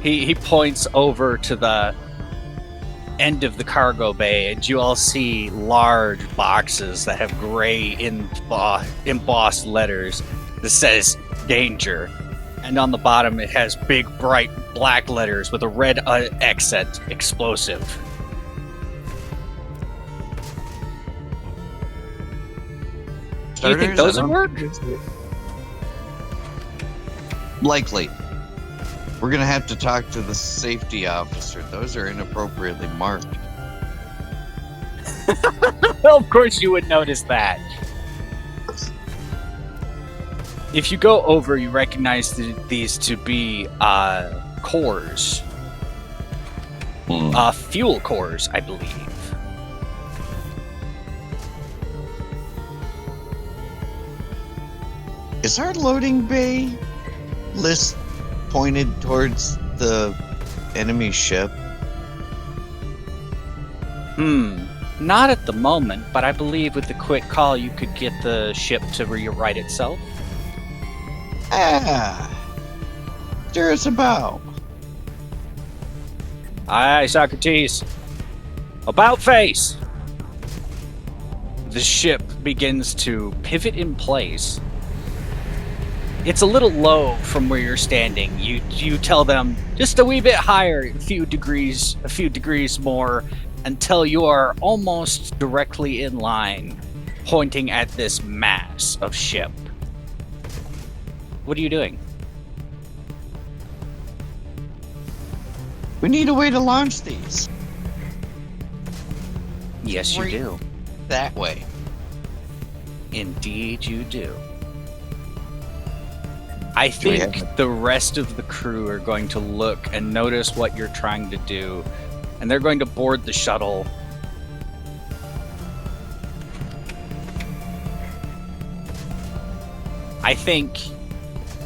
He points over to the end of the cargo bay, and you all see large boxes that have gray embossed letters that says danger. And on the bottom it has big, bright black letters with a red accent, explosive. Do you think those would work? Likely. We're gonna have to talk to the safety officer. Those are inappropriately marked. Well, of course you would notice that. If you go over, you recognize these to be cores. Fuel cores, I believe. Is our loading bay list pointed towards the enemy ship? Not at the moment, but I believe with the quick call you could get the ship to rewrite itself. Stir us about. Aye, Socrates. About face! The ship begins to pivot in place. It's a little low from where you're standing. You tell them just a wee bit higher, a few degrees more, until you are almost directly in line, pointing at this mass of ship. What are you doing? We need a way to launch these. Yes, you Right. do. That way. Indeed, you do. I Do we think the rest of the crew are going to look and notice what you're trying to do, and they're going to board the shuttle. I think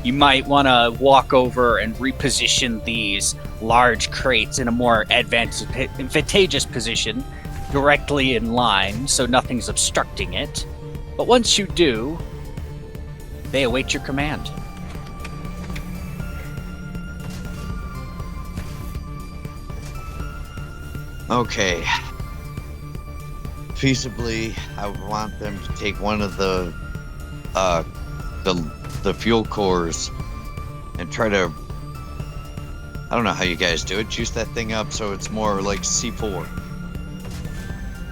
you might want to walk over and reposition these large crates in a more advantageous position, directly in line, so nothing's obstructing it. But once you do, they await your command. Okay. Feasibly, I would want them to take one of the fuel cores and try to, I don't know how you guys do it, juice that thing up so it's more like C4.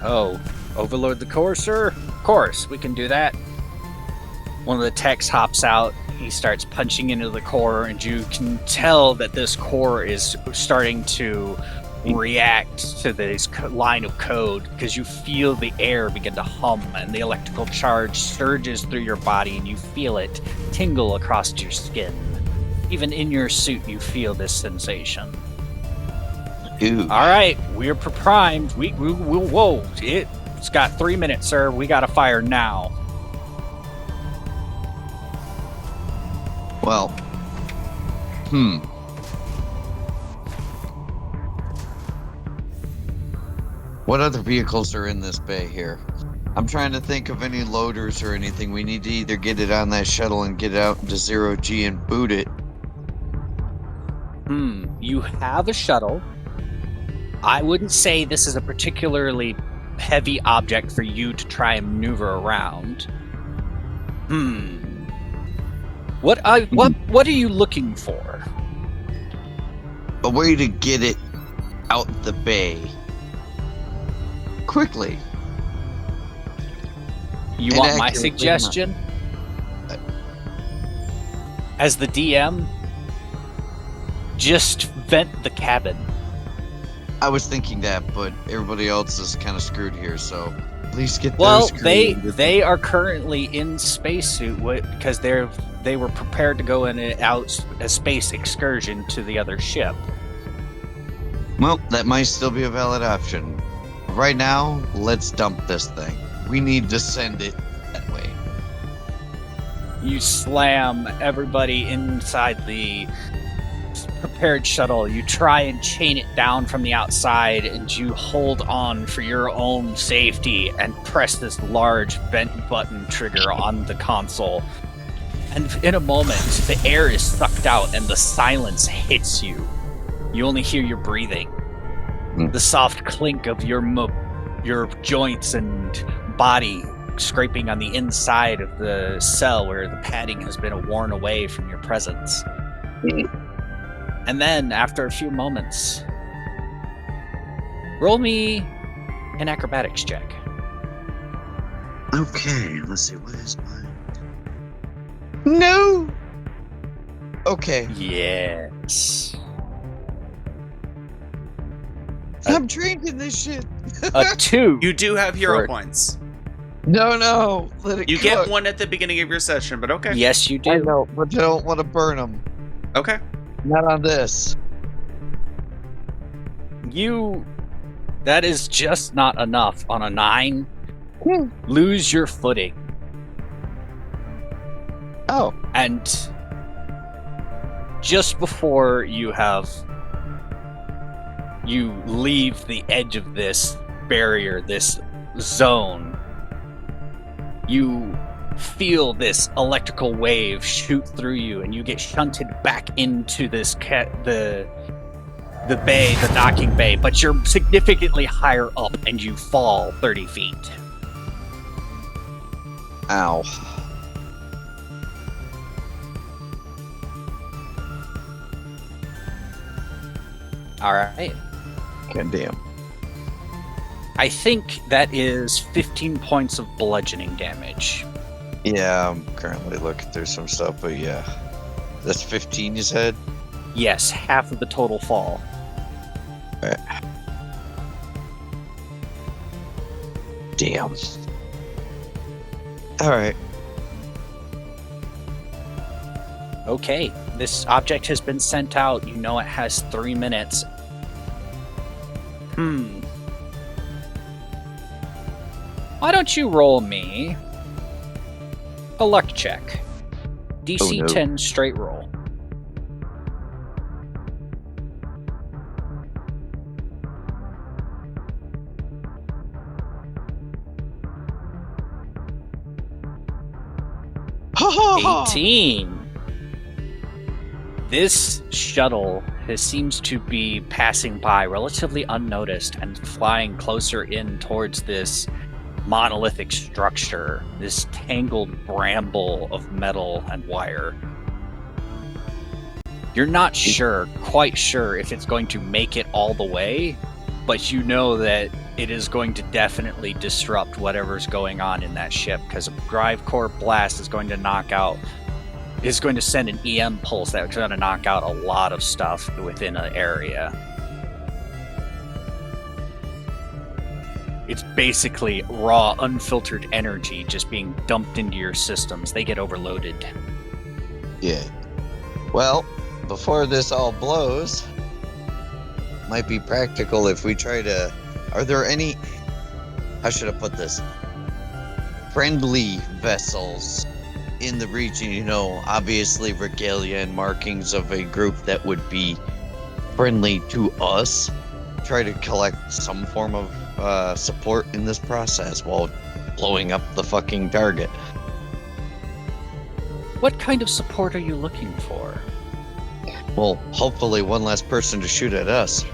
Oh, overload the core, sir? Of course, we can do that. One of the techs hops out. He starts punching into the core, and you can tell that this core is starting to react to this line of code because you feel the air begin to hum and the electrical charge surges through your body and you feel it tingle across your skin. Even in your suit, you feel this sensation. Ooh. All right, we're primed. Whoa, it's got 3 minutes, sir. We gotta fire now. Well, what other vehicles are in this bay here? I'm trying to think of any loaders or anything. We need to either get it on that shuttle and get it out into 0G and boot it. You have a shuttle. I wouldn't say this is a particularly heavy object for you to try and maneuver around. What are you looking for? A way to get it out the bay quickly. You And want my accurately suggestion? As the DM, just vent the cabin. I was thinking that, but everybody else is kind of screwed here, so at least get Well, those they are currently in spacesuit because they were prepared to go in a space excursion to the other ship. Well, that might still be a valid option. Right now, let's dump this thing. We need to send it that way. You slam everybody inside the prepared shuttle. You try and chain it down from the outside, and you hold on for your own safety and press this large vent button trigger on the console. And in a moment, the air is sucked out and the silence hits you. You only hear your breathing. The soft clink of your joints and body scraping on the inside of the cell where the padding has been worn away from your presence. And then, after a few moments, roll me an acrobatics check. Okay, let's see, what is mine? No! Okay, Yes. I'm trained in this shit. A 2. You do have hero Right. points. No, let it You cook. get one at the beginning of your session, but okay. Yes, you I do. know, but I don't want to burn them. Okay. Not on this. That is just not enough. On a 9, lose your footing. Oh, And just before you leave the edge of this barrier, this zone, you feel this electrical wave shoot through you, and you get shunted back into this the bay, the docking bay, but you're significantly higher up, and you fall 30 feet. ow. All right. God damn. I think that is 15 points of bludgeoning damage. Yeah, I'm currently looking through some stuff, but yeah. That's 15, you said? Yes, half of the total fall. Damn. All right. Okay, this object has been sent out. You know it has 3 minutes. Why don't you roll me a luck check? DC Oh, no. 10 straight roll. Ha ha ha! 18. This shuttle seems to be passing by relatively unnoticed and flying closer in towards this monolithic structure, this tangled bramble of metal and wire. You're not quite sure if it's going to make it all the way, but you know that it is going to definitely disrupt whatever's going on in that ship, because a drive core blast is going to send an EM pulse that's going to knock out a lot of stuff within an area. It's basically raw, unfiltered energy just being dumped into your systems. They get overloaded. Yeah. Well, before this all blows, might be practical if we try to... Are there any... How should I put this? Friendly vessels in the region, you know, obviously regalia and markings of a group that would be friendly to us. Try to collect some form of support in this process while blowing up the fucking target. What kind of support are you looking for? Well, hopefully one less person to shoot at us.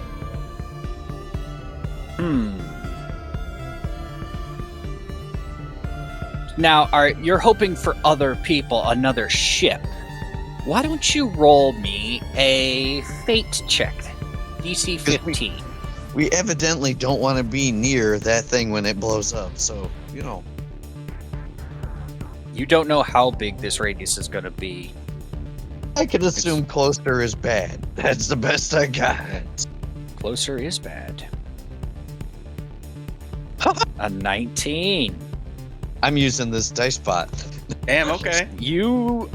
Now, you're hoping for other people, another ship. Why don't you roll me a fate check? DC 15. We evidently don't want to be near that thing when it blows up, so, you know. You don't know how big this radius is going to be. I can assume closer is bad. That's the best I got. Closer is bad. A 19. I'm using this dice pot. Damn, okay. You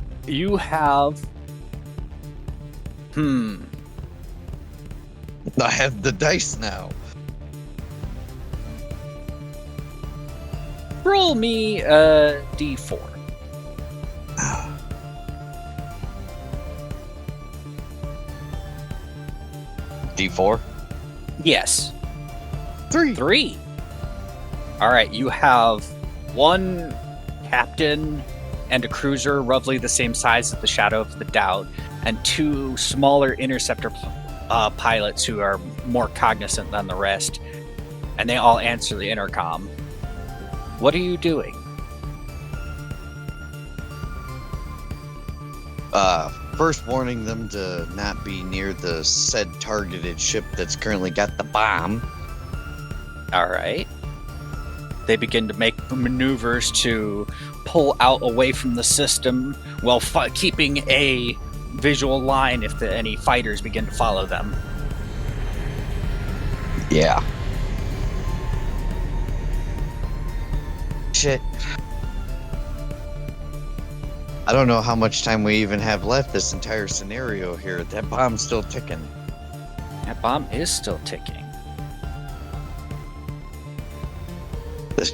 have... I have the dice now. Roll me a D4. D4? Yes. 3. 3. All right, you have one captain and a cruiser roughly the same size as the Shadow of the Doubt, and 2 smaller interceptor pilots who are more cognizant than the rest, and they all answer the intercom. What are you doing? First warning them to not be near the said targeted ship that's currently got the bomb. All right. They begin to make maneuvers to pull out away from the system while keeping a visual line if any fighters begin to follow them. Yeah. Shit. I don't know how much time we even have left this entire scenario here. That bomb's still ticking. That bomb is still ticking.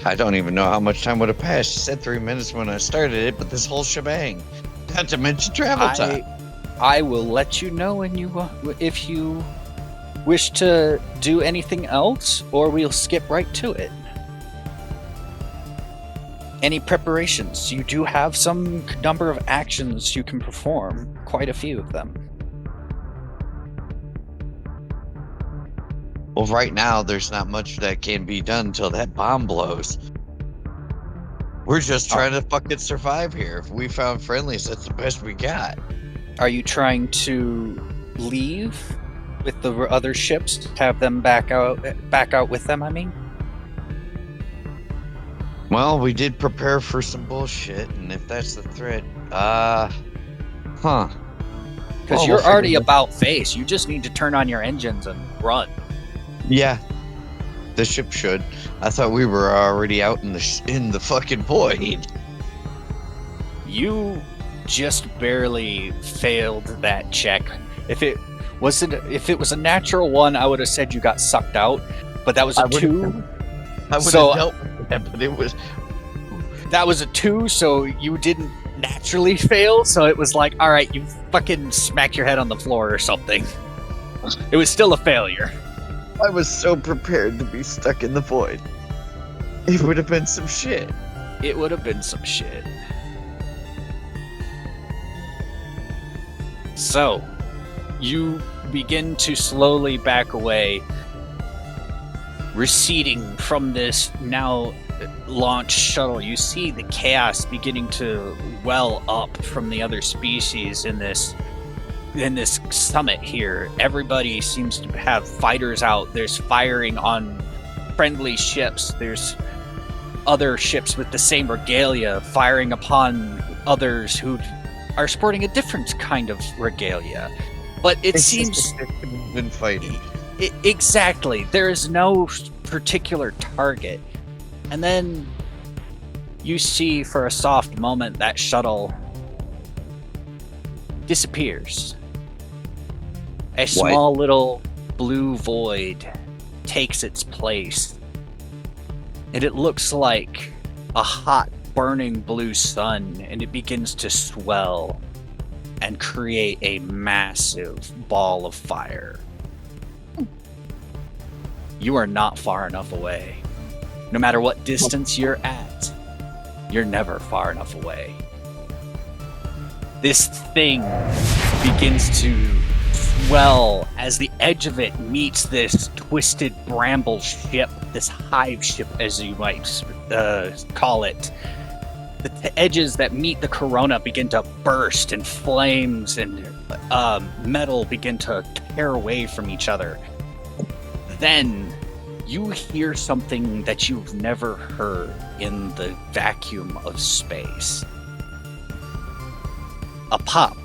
I don't even know how much time would have passed. You said 3 minutes when I started it, but this whole shebang. Not to mention travel time. I will let you know when if you wish to do anything else, or we'll skip right to it. Any preparations? You do have some number of actions you can perform, quite a few of them. Well, right now, there's not much that can be done until that bomb blows. We're just trying to fucking survive here. If we found friendlies, that's the best we got. Are you trying to leave with the other ships to have them back out with them, I mean? Well, we did prepare for some bullshit, and if that's the threat, Because you're already about face. You just need to turn on your engines and run. Yeah. The ship should. I thought we were already out in the fucking void. You just barely failed that check. If it was a natural one, I would have said you got sucked out. But that was a 2. I would So- have dealt with that, but it was. That was a 2, so you didn't naturally fail. So it was like, all right, you fucking smack your head on the floor or something. It was still a failure. I was so prepared to be stuck in the void. It would have been some shit. It would have been some shit. So, you begin to slowly back away, receding from this now launched shuttle. You see the chaos beginning to well up from the other species in this summit here. Everybody seems to have fighters out. There's firing on friendly ships. There's other ships with the same regalia firing upon others who are sporting a different kind of regalia. But it seems been fighting. Exactly. There is no particular target. And then you see for a soft moment that shuttle disappears. A small little blue void takes its place. And it looks like a hot, burning blue sun, and it begins to swell and create a massive ball of fire. You are not far enough away. No matter what distance you're at, you're never far enough away. This thing begins to swell as the edge of it meets this twisted bramble ship, this hive ship as you might call it. The edges that meet the corona begin to burst, and flames and metal begin to tear away from each other. Then you hear something that you've never heard in the vacuum of space. A pop,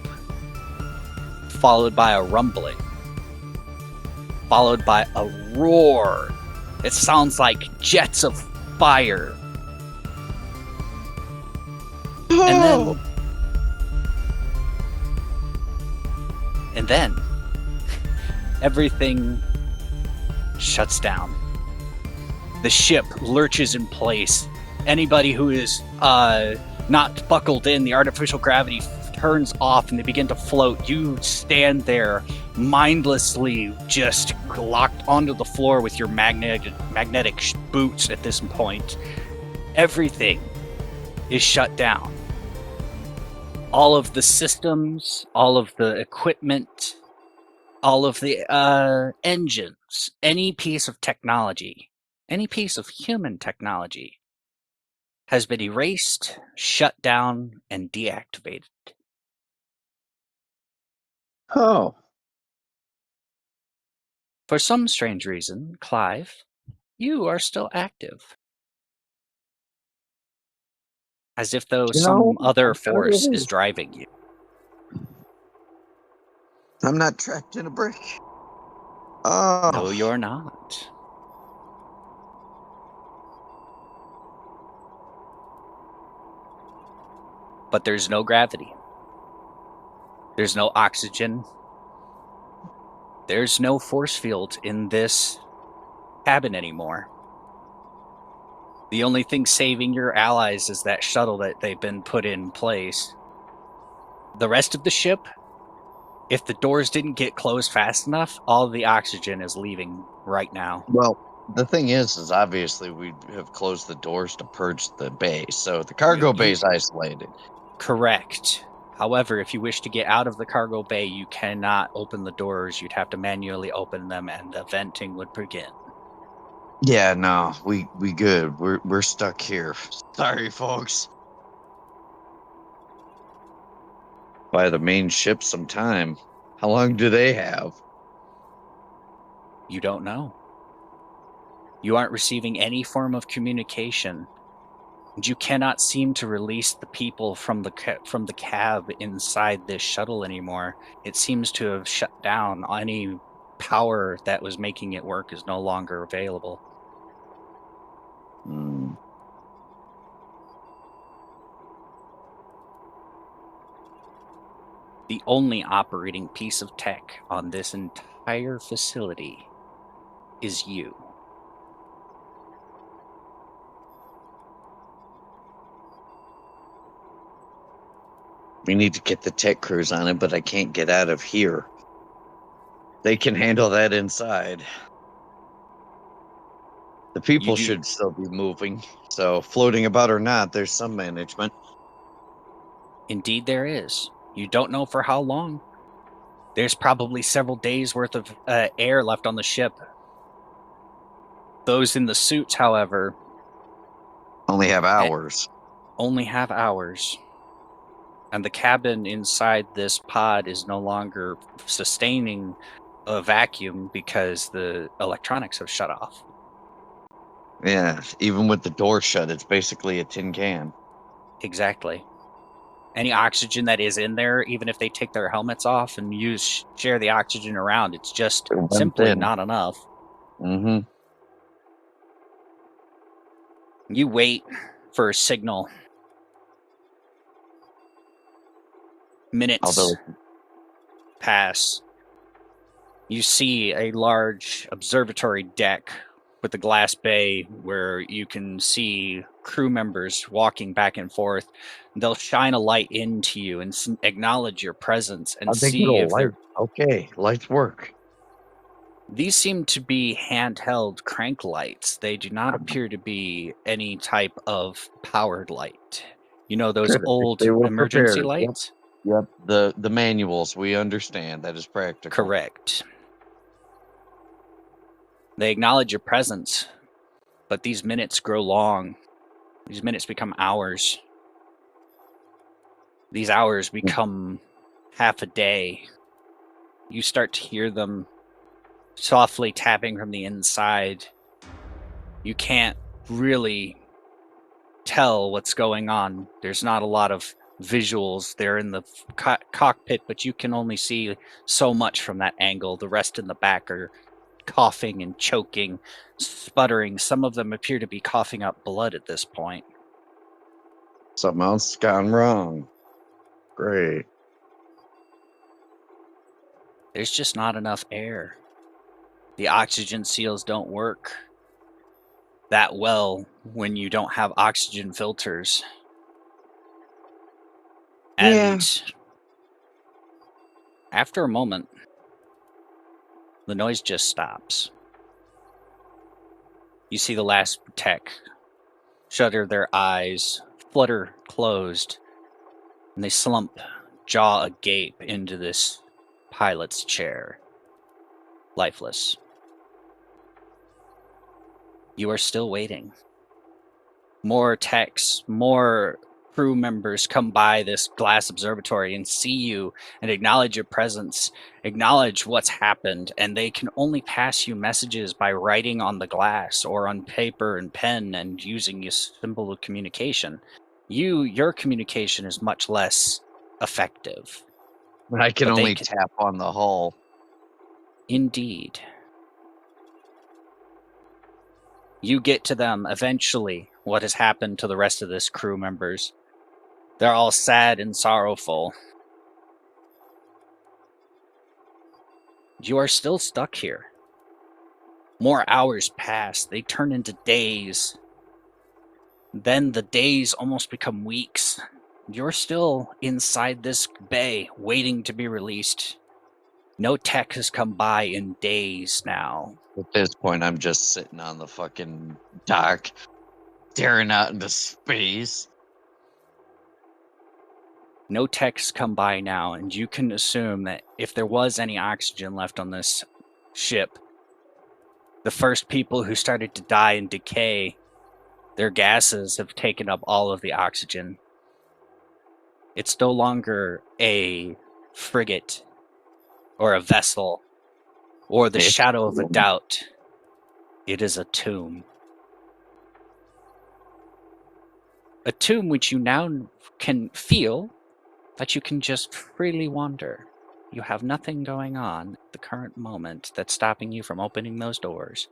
followed by a rumbling, followed by a roar. It sounds like jets of fire. And then everything shuts down. The ship lurches in place. Anybody who is not buckled in, the artificial gravity turns off and they begin to float. You stand there mindlessly just locked onto the floor with your magnetic boots at this point. Everything is shut down. All of the systems, all of the equipment, all of the engines, any piece of technology, any piece of human technology has been erased, shut down, and deactivated. Oh. For some strange reason, Clive, you are still active. As if though some other force is driving you. I'm not trapped in a brick. Oh. No, you're not. But there's no gravity. There's no oxygen. There's no force field in this cabin anymore. The only thing saving your allies is that shuttle that they've been put in place. The rest of the ship, if the doors didn't get closed fast enough, all of the oxygen is leaving right now. Well, the thing is obviously we have closed the doors to purge the bay, so the cargo bay is isolated. Correct. However, if you wish to get out of the cargo bay, you cannot open the doors. You'd have to manually open them, and the venting would begin. Yeah, no, we good. We're stuck here. Sorry, folks. By the main ship sometime. How long do they have? You don't know. You aren't receiving any form of communication. And you cannot seem to release the people from the cab inside this shuttle anymore. It seems to have shut down. Any power that was making it work is no longer available. Hmm. The only operating piece of tech on this entire facility is you. We need to get the tech crews on it, but I can't get out of here. They can handle that inside. The people do- should still be moving. So, floating about or not, there's some management. Indeed, there is. You don't know for how long. There's probably several days worth of air left on the ship. Those in the suits, however, Only have hours. only have hours. And the cabin inside this pod is no longer sustaining a vacuum because the electronics have shut off. Yeah, even with the door shut, it's basically a tin can. Exactly. Any oxygen that is in there, even if they take their helmets off and share the oxygen around, it's just It went simply thin. not enough. Mm-hmm. You wait for a signal. Minutes Although, pass. You see a large observatory deck with a glass bay where you can see crew members walking back and forth. They'll shine a light into you and acknowledge your presence and they get a see if light. they're. Okay, lights work. These seem to be handheld crank lights. They do not appear to be any type of powered light. You know, those Good. old They were emergency prepared. Yep. lights? Yep. The manuals, we understand. That is practical. Correct. They acknowledge your presence, but these minutes grow long. These minutes become hours. These hours become half a day. You start to hear them softly tapping from the inside. You can't really tell what's going on. There's not a lot of visuals. They're in the cockpit, but you can only see so much from that angle. The rest in the back are coughing and choking, sputtering. Some of them appear to be coughing up blood at this point. Something else gone wrong. Great. There's just not enough air. The oxygen seals don't work that well when you don't have oxygen filters. And after a moment, the noise just stops. You see the last tech shutter their eyes, flutter closed, and they slump, jaw agape, into this pilot's chair, lifeless. You are still waiting. More techs, more crew members come by this glass observatory and see you and acknowledge your presence, acknowledge what's happened, and they can only pass you messages by writing on the glass or on paper and pen and using a symbol of communication. Your communication is much less effective. I can But they only can, tap on the hull. indeed. You get to them eventually, what has happened to the rest of this crew members. They're all sad and sorrowful. You are still stuck here. More hours pass. They turn into days. Then the days almost become weeks. You're still inside this bay, waiting to be released. No tech has come by in days now. At this point, I'm just sitting on the fucking dock, staring out into space. No techs come by now, and you can assume that if there was any oxygen left on this ship, the first people who started to die and decay, their gases have taken up all of the oxygen. It's no longer a frigate or a vessel or the shadow of a doubt. It is a tomb. A tomb which you now can feel that you can just freely wander. You have nothing going on at the current moment that's stopping you from opening those doors.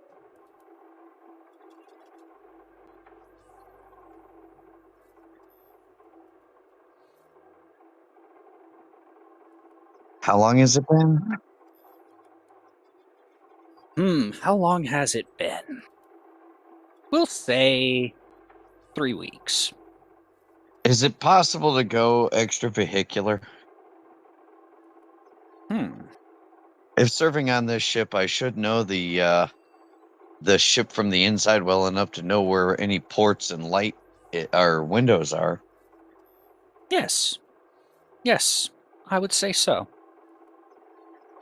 How long has it been? How long has it been? We'll say 3 weeks. Is it possible to go extravehicular? If serving on this ship, I should know the ship from the inside well enough to know where any ports and light or windows are. Yes. Yes, I would say so.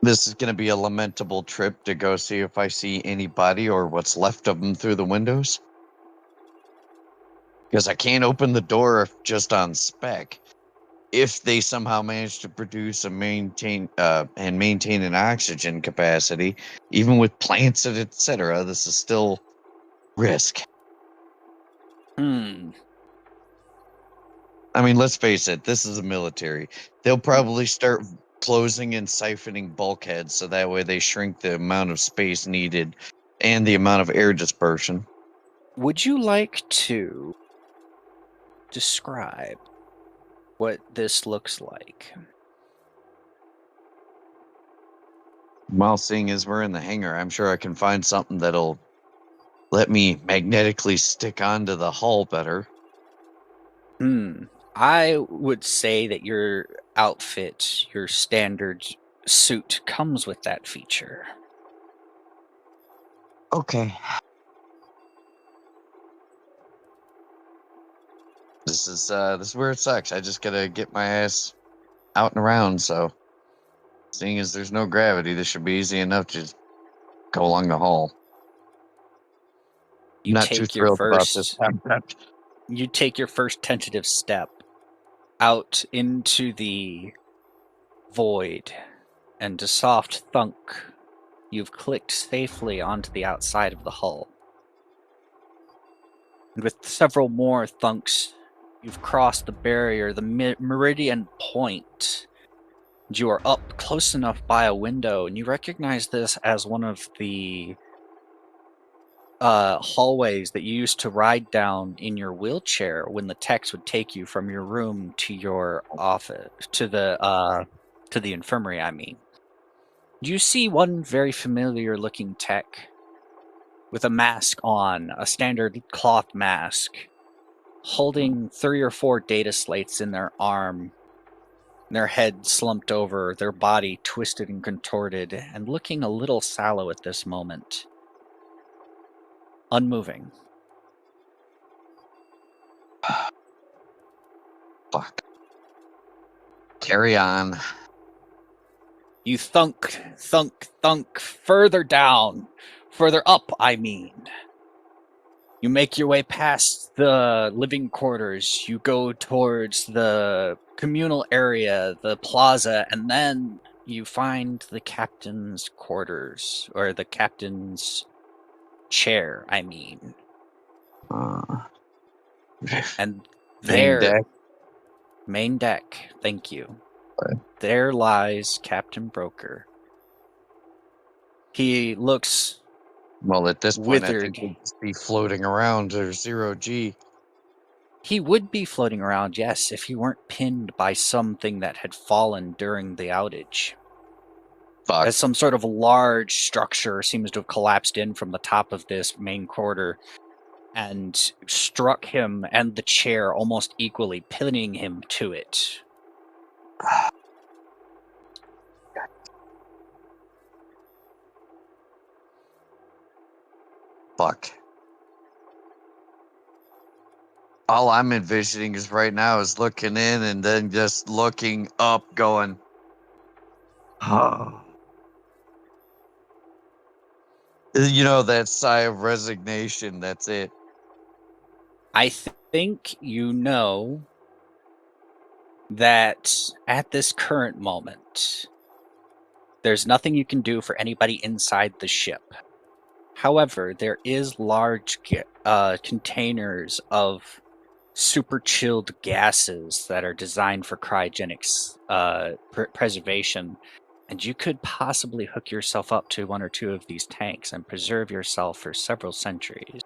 This is going to be a lamentable trip to go see if I see anybody or what's left of them through the windows. Because I can't open the door just on spec. If they somehow manage to produce and maintain an oxygen capacity, even with plants and etc., this is still risk. Hmm. I mean, let's face it, this is a military. They'll probably start closing and siphoning bulkheads so that way they shrink the amount of space needed and the amount of air dispersion. Would you like to describe what this looks like? Well, seeing as we're in the hangar, I'm sure I can find something that'll let me magnetically stick onto the hull better. I would say that your outfit, your standard suit, comes with that feature. Okay. This is where it sucks. I just gotta get my ass out and around, so seeing as there's no gravity, this should be easy enough to just go along the hull. You Not too take your thrilled about this first concept. you take your first tentative step out into the void, and to soft thunk, you've clicked safely onto the outside of the hull. And with several more thunks, you've crossed the barrier, the meridian point. And you are up close enough by a window, and you recognize this as one of the hallways that you used to ride down in your wheelchair when the techs would take you from your room to your office, to the infirmary, I mean. You see one very familiar looking tech with a mask on, a standard cloth mask, holding 3 or 4 data slates in their arm, their head slumped over, their body twisted and contorted, and looking a little sallow at this moment. Unmoving. Fuck. Carry on. You thunk, thunk, thunk, further down, further up, I mean. You make your way past the living quarters, you go towards the communal area, the plaza, and then you find the captain's quarters, or the captain's chair, I mean. And Main there, deck. main deck, thank you. Right. There lies Captain Broker. He looks Well, at this point, I think withered. we'd just be floating around or 0G. He would be floating around, yes, if he weren't pinned by something that had fallen during the outage. Fuck. As some sort of large structure seems to have collapsed in from the top of this main quarter and struck him and the chair almost equally, pinning him to it. Fuck. All I'm envisioning is right now is looking in and then just looking up, going, oh. You know, that sigh of resignation. That's it. I think you know that at this current moment, there's nothing you can do for anybody inside the ship. However, there is large containers of super chilled gases that are designed for cryogenic preservation, and you could possibly hook yourself up to 1 or 2 of these tanks and preserve yourself for several centuries.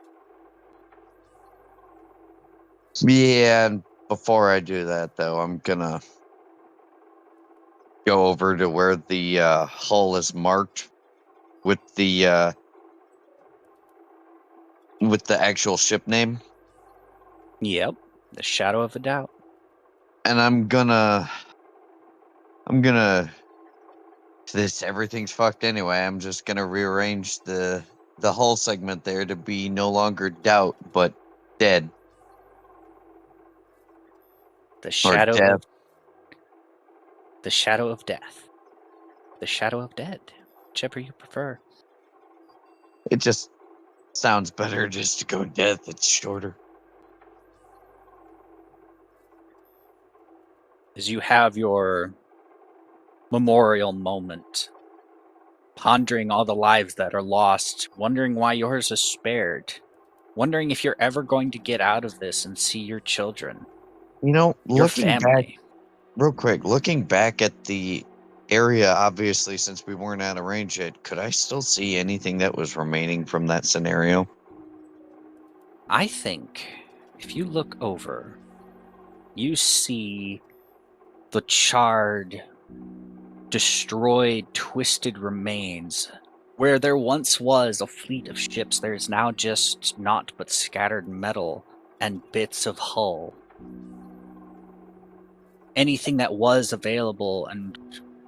Yeah, and before I do that, though, I'm gonna go over to where the hull is marked with the actual ship name, Yep. The shadow of a doubt. and this everything's fucked anyway. I'm just gonna rearrange the hull segment there to be no longer doubt but dead The or shadow death. of the shadow of death. The shadow of dead. Whichever you prefer. It just sounds better just to go death. It's shorter. As you have your memorial moment, pondering all the lives that are lost, wondering why yours is spared, wondering if you're ever going to get out of this and see your children, You know, your looking back, family. real quick, looking back at the area, obviously, since we weren't out of range yet, could I still see anything that was remaining from that scenario? I think if you look over, you see the charred, destroyed, twisted remains. Where there once was a fleet of ships, there is now just naught but scattered metal and bits of hull. Anything that was available and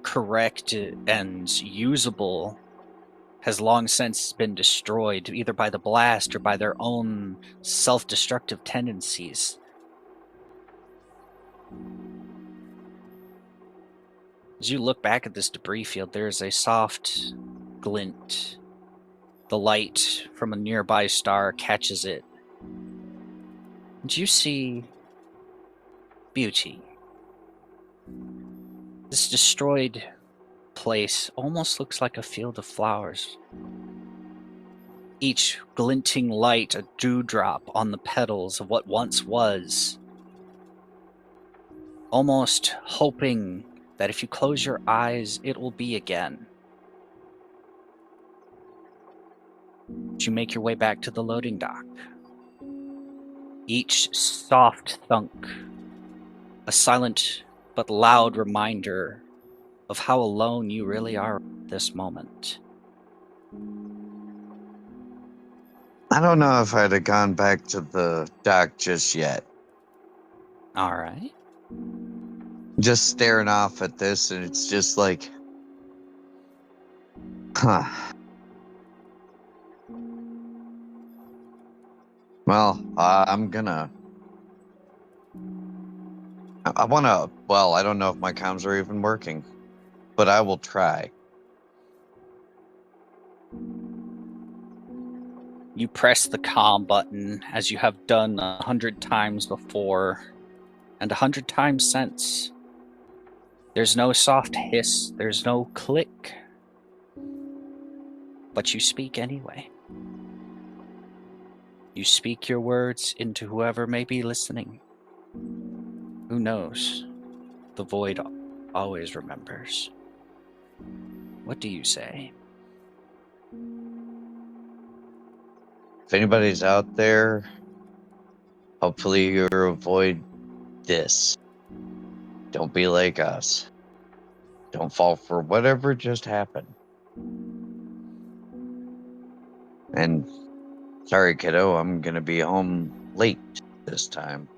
correct and usable has long since been destroyed, either by the blast or by their own self-destructive tendencies. As you look back at this debris field, there is a soft glint. The light from a nearby star catches it. And you see beauty. This destroyed place almost looks like a field of flowers. Each glinting light a dewdrop on the petals of what once was. Almost hoping that if you close your eyes, it will be again. As you make your way back to the loading dock, each soft thunk, a silent but loud reminder of how alone you really are at this moment. I don't know if I'd have gone back to the dock just yet. All right. Just staring off at this, and it's just like, huh. Well, I'm gonna. I wanna. Well, I don't know if my comms are even working, but I will try. You press the comm button as you have done 100 times before and 100 times since. There's no soft hiss, there's no click, but you speak anyway. You speak your words into whoever may be listening. Who knows? The void always remembers. What do you say? If anybody's out there, hopefully you avoid this. Don't be like us. Don't fall for whatever just happened. And sorry, kiddo, I'm gonna be home late this time.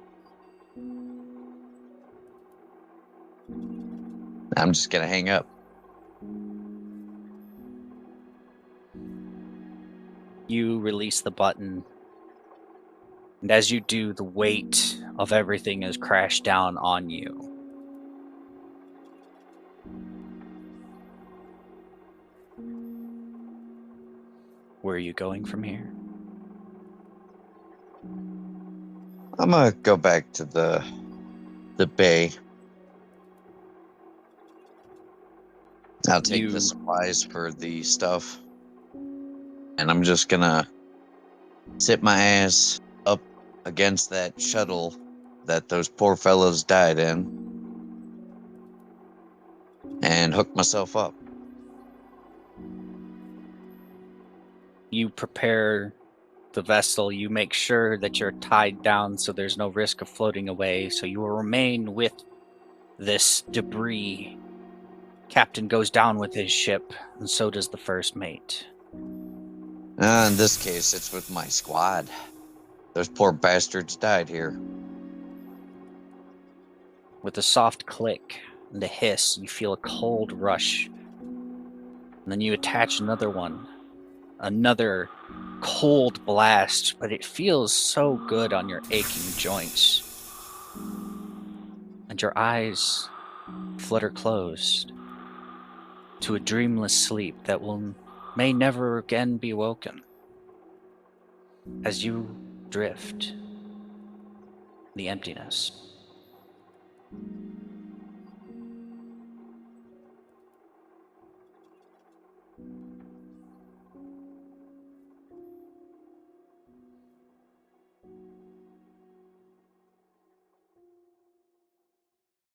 I'm just gonna hang up. You release the button, and as you do, the weight of everything is crashed down on you. Where are you going from here? I'm gonna go back to the bay. I'll take the supplies for the stuff. And I'm just gonna sit my ass up against that shuttle that those poor fellows died in and hook myself up. You prepare the vessel, you make sure that you're tied down so there's no risk of floating away, so you will remain with this debris captain goes down with his ship, and so does the first mate. In this case, it's with my squad. Those poor bastards died here. With a soft click and a hiss, you feel a cold rush. And then you attach another one. Another cold blast, but it feels so good on your aching joints. And your eyes flutter closed to a dreamless sleep that may never again be woken. As you drift in the emptiness.